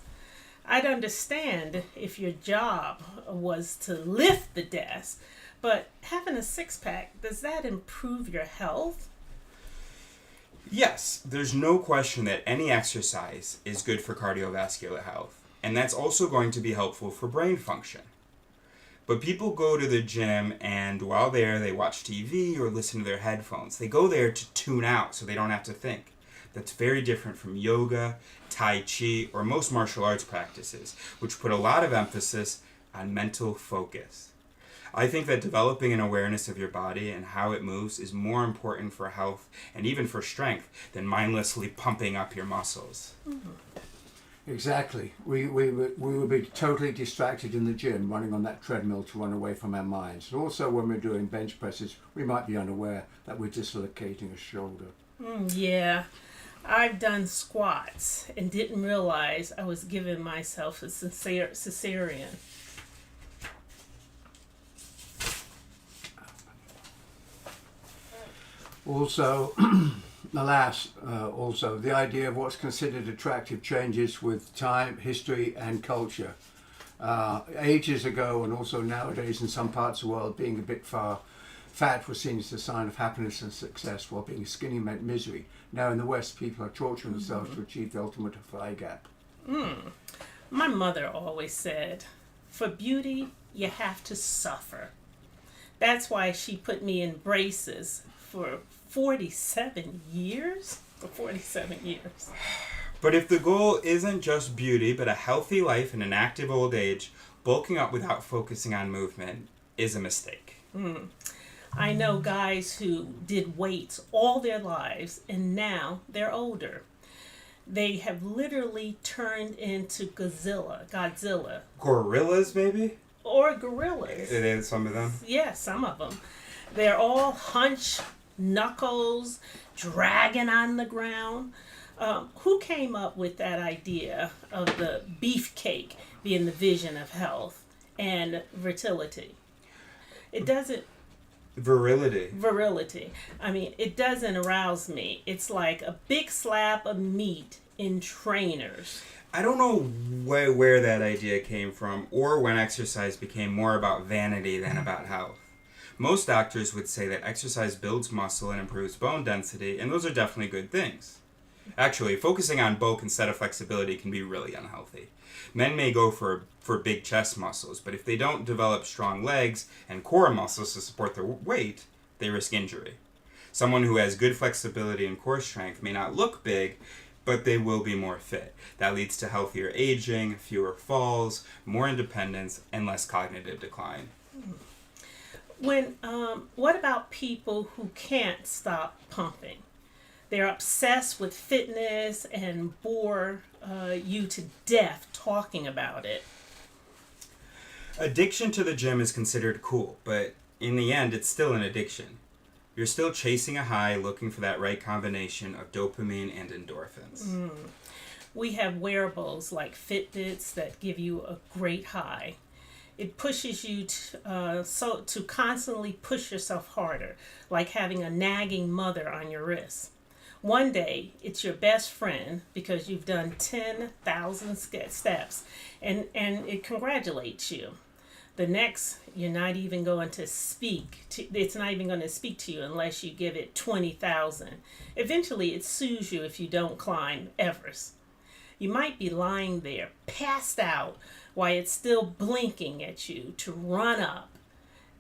I'd understand if your job was to lift the desk, but having a six-pack, does that improve your health? Yes, there's no question that any exercise is good for cardiovascular health, and that's also going to be helpful for brain function. But people go to the gym and while there they watch TV or listen to their headphones. They go there to tune out so they don't have to think. That's very different from yoga, Tai Chi, or most martial arts practices, which put a lot of emphasis on mental focus. I think that developing an awareness of your body and how it moves is more important for health and even for strength than mindlessly pumping up your muscles. Exactly. We would be totally distracted in the gym running on that treadmill to run away from our minds. And also when we're doing bench presses, we might be unaware that we're dislocating a shoulder. Yeah, I've done squats and didn't realize I was giving myself a cesarean. Also, also the idea of what's considered attractive changes with time, history, and culture. Ages ago, and also nowadays in some parts of the world, being a bit fat was seen as a sign of happiness and success, while being skinny meant misery. Now in the West, people are torturing themselves to achieve the ultimate thigh gap. My mother always said, For beauty, you have to suffer. That's why she put me in braces for 47 years. For 47 years. But if the goal isn't just beauty, but a healthy life and an active old age, bulking up without focusing on movement is a mistake. I know guys who did weights all their lives and now they're older. They have literally turned into Godzilla, Gorillas, maybe? or gorillas. It is some of them. Yeah, some of them. They're all hunched knuckles, dragging on the ground. Who came up with that idea of the beefcake being the vision of health and fertility? It doesn't. Virility. I mean, it doesn't arouse me. It's like a big slab of meat in trainers. I don't know where that idea came from or when exercise became more about vanity than about health. Most doctors would say that exercise builds muscle and improves bone density, and those are definitely good things. Actually, focusing on bulk instead of flexibility can be really unhealthy. Men may go for big chest muscles, but if they don't develop strong legs and core muscles to support their weight, they risk injury. Someone who has good flexibility and core strength may not look big, but they will be more fit. That leads to healthier aging, fewer falls, more independence, and less cognitive decline. What about people who can't stop pumping? They're obsessed with fitness and bore you to death talking about it. Addiction to the gym is considered cool, but in the end, it's still an addiction. You're still chasing a high, looking for that right combination of dopamine and endorphins. We have wearables like Fitbits that give you a great high. It pushes you to constantly push yourself harder, like having a nagging mother on your wrist. One day, it's your best friend because you've done 10,000 steps and it congratulates you. The next, you're not even going to it's not even going to speak to you unless you give it 20,000. Eventually, it sues you if you don't climb Everest. You might be lying there, passed out, while it's still blinking at you to run up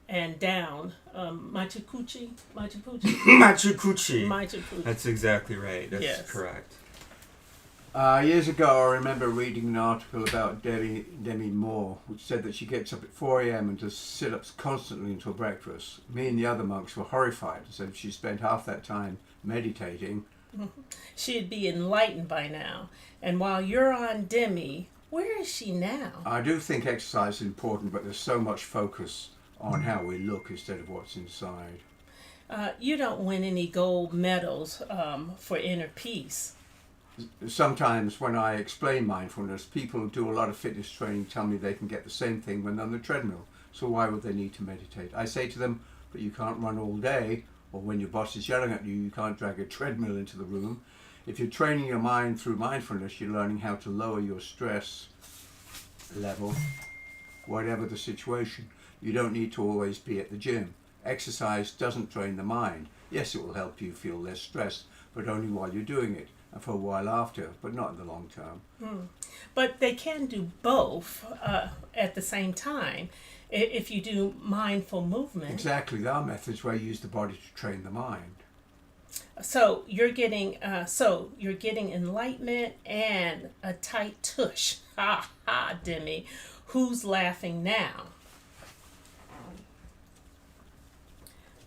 and down Machu Picchu. Machu Picchu. Machu Picchu. That's exactly right. That's Yes. correct. Years ago, I remember reading an article about Demi Moore, which said that she gets up at 4 a.m. and does sit-ups constantly until breakfast. Me and the other monks were horrified and said she spent half that time meditating. She'd be enlightened by now. And while you're on Demi, where is she now? I do think exercise is important, but there's so much focus on how we look instead of what's inside. You don't win any gold medals for inner peace. Sometimes when I explain mindfulness, people who do a lot of fitness training tell me they can get the same thing when on the treadmill. So why would they need to meditate? I say to them, but you can't run all day, or when your boss is yelling at you, you can't drag a treadmill into the room. If you're training your mind through mindfulness, you're learning how to lower your stress level, whatever the situation. You don't need to always be at the gym. Exercise doesn't train the mind. Yes, it will help you feel less stressed, but only while you're doing it, and for a while after, but not in the long term. But they can do both at the same time if you do mindful movement. Exactly, there are methods where you use the body to train the mind. So you're getting enlightenment and a tight tush. Ha ha, Demi. Who's laughing now?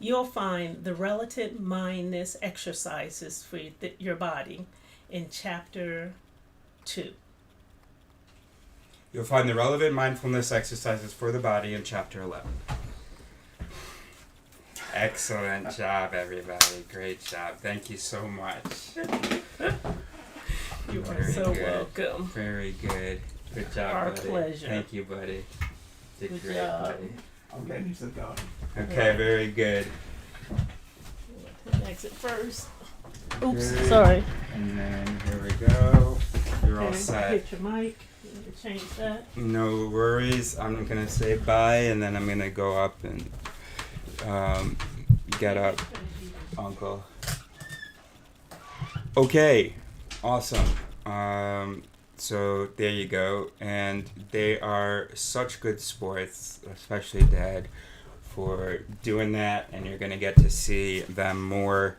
You'll find the relative mindness exercises for your body in Chapter 2. You'll find the relevant mindfulness exercises for the body in Chapter 11. Excellent job, everybody. Great job. Thank you so much. You are Very so good. welcome. Very good. Good job, Our buddy. pleasure. Thank you, buddy. Did Good great, job. buddy. I'm getting into the garden. Okay, very good. Exit first. Oops, Good. sorry. And then here we go. You're all Okay, set. hit your mic. You need to change that. No worries. I'm gonna say bye, and then I'm gonna go up and get up, Uncle. Okay, awesome. So there you go. And they are such good sports, especially Dad, for doing that. And you're going to get to see them more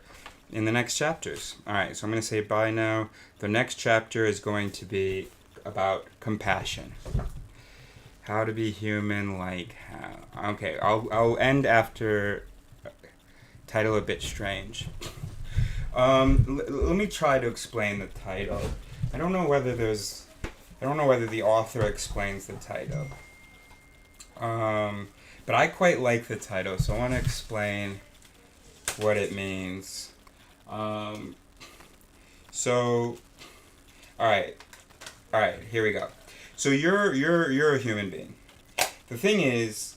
in the next chapters. All right, so I'm going to say bye now. The next chapter is going to be about compassion. How to be human, like how. Okay, I'll end after title a bit strange. Let me try to explain the title. I don't know whether the author explains the title. But I quite like the title, so I want to explain what it means. So, all right, here we go. So you're a human being. The thing is,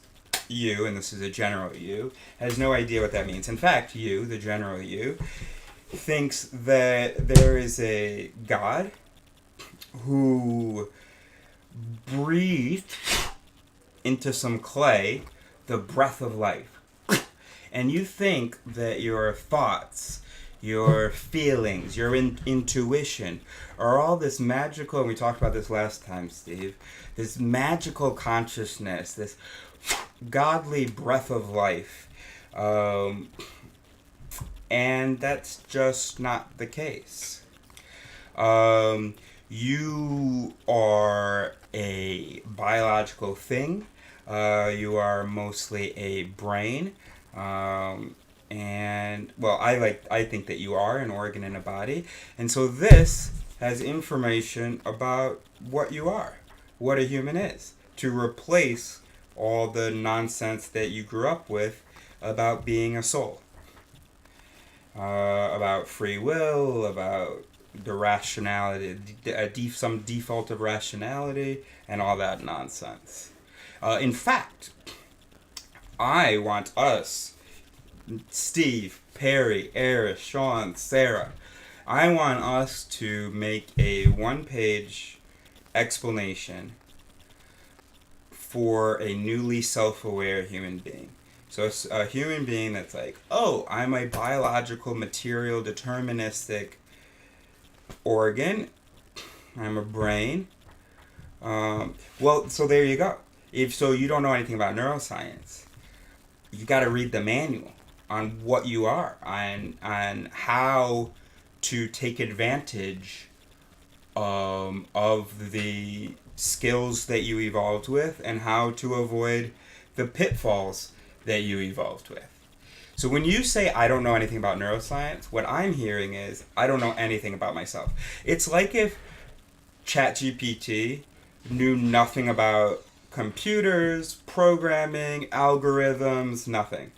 you, and this is a general you, has no idea what that means. In fact, you, the general you, thinks that there is a God who breathed into some clay the breath of life. And you think that your thoughts, your feelings, your intuition are all this magical, and we talked about this last time, Steve, this magical consciousness, this godly breath of life. And that's just not the case. You are a biological thing. You are mostly a brain. And well, I think that you are an organ in a body. And so this has information about what you are, what a human is, to replace all the nonsense that you grew up with about being a soul. About free will, about the rationality, some default of rationality, and all that nonsense. In fact, I want us, Steve, Perry, Eris, Sean, Sarah, I want us to make a one-page explanation for a newly self-aware human being. So it's a human being that's like, oh, I'm a biological, material, deterministic organ. I'm a brain. Well, so there you go. If so, you don't know anything about neuroscience. You got to read the manual on what you are, on how to take advantage of the skills that you evolved with, and how to avoid the pitfalls that you evolved with. So when you say, I don't know anything about neuroscience, what I'm hearing is, I don't know anything about myself. It's like if ChatGPT knew nothing about computers, programming, algorithms, nothing.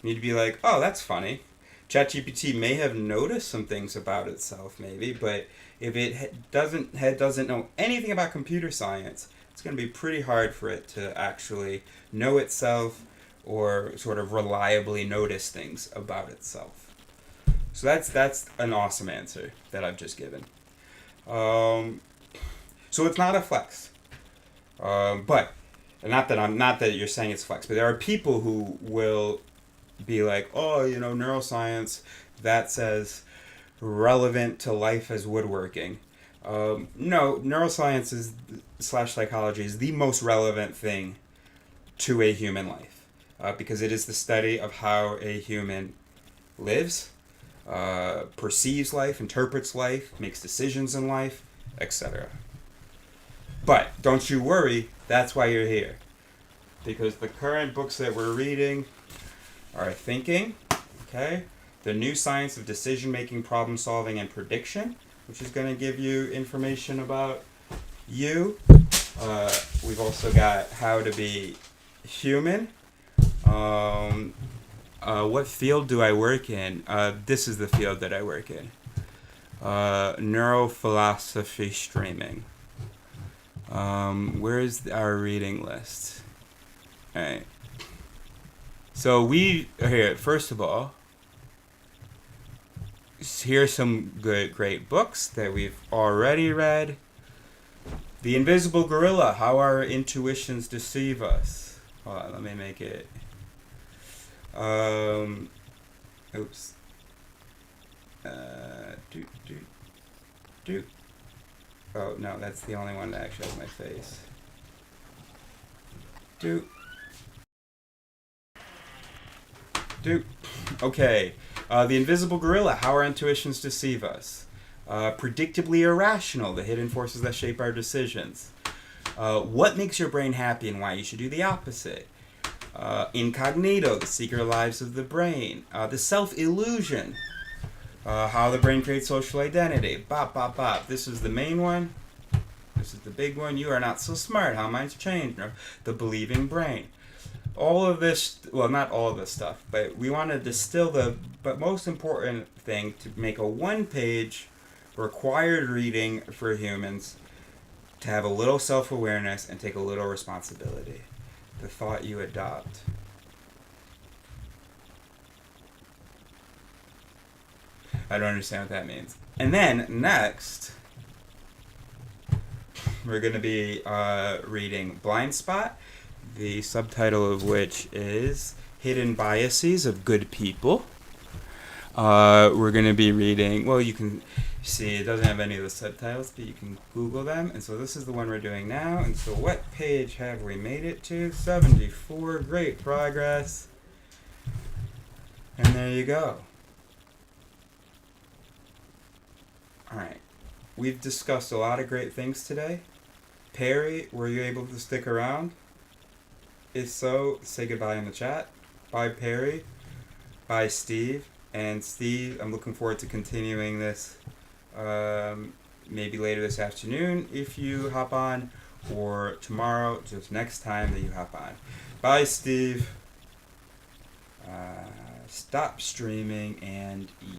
You'd be like, oh, that's funny. ChatGPT may have noticed some things about itself, maybe, but if it doesn't know anything about computer science, it's going to be pretty hard for it to actually know itself or sort of reliably notice things about itself. So that's an awesome answer that I've just given. So it's not a flex, but not that you're saying it's flex, but there are people who will be like, oh, neuroscience, that says relevant to life as woodworking. No, neuroscience is / psychology is the most relevant thing to a human life. Because it is the study of how a human lives, perceives life, interprets life, makes decisions in life, etc. But don't you worry, that's why you're here. Because the current books that we're reading are Thinking, okay? The New Science of Decision Making, Problem Solving, and Prediction, which is going to give you information about you. We've also got How to Be Human. What field do I work in? This is the field that I work in. Neurophilosophy streaming. Where's our reading list? Alright. So here, first of all, here's some great books that we've already read. The Invisible Gorilla, How Our Intuitions Deceive Us. Hold on, let me make it. Oops. Oh, no, that's the only one that actually has my face. Okay. The invisible gorilla, how our intuitions deceive us. Predictably irrational, the hidden forces that shape our decisions. What makes your brain happy and why you should do the opposite. Incognito, the secret lives of the brain. The self-illusion, how the brain creates social identity. Bop, bop, bop. This is the main one. This is the big one. You are not so smart. How minds change. The believing brain. All of this, well, not all of this stuff, but we want to distill but most important thing to make a one-page required reading for humans to have a little self-awareness and take a little responsibility. The thought you adopt. I don't understand what that means. And then, next, we're going to be reading Blind Spot, the subtitle of which is Hidden Biases of Good People. We're going to be reading, well, you can see it doesn't have any of the subtitles, but you can Google them. And so this is the one we're doing now. And so what page have we made it to? 74. Great progress. And there you go. All right. We've discussed a lot of great things today. Perry, were you able to stick around? If so, say goodbye in the chat. Bye, Perry. Bye, Steve. And Steve, I'm looking forward to continuing this maybe later this afternoon if you hop on, or tomorrow, just next time that you hop on. Bye, Steve. Stop streaming and eat.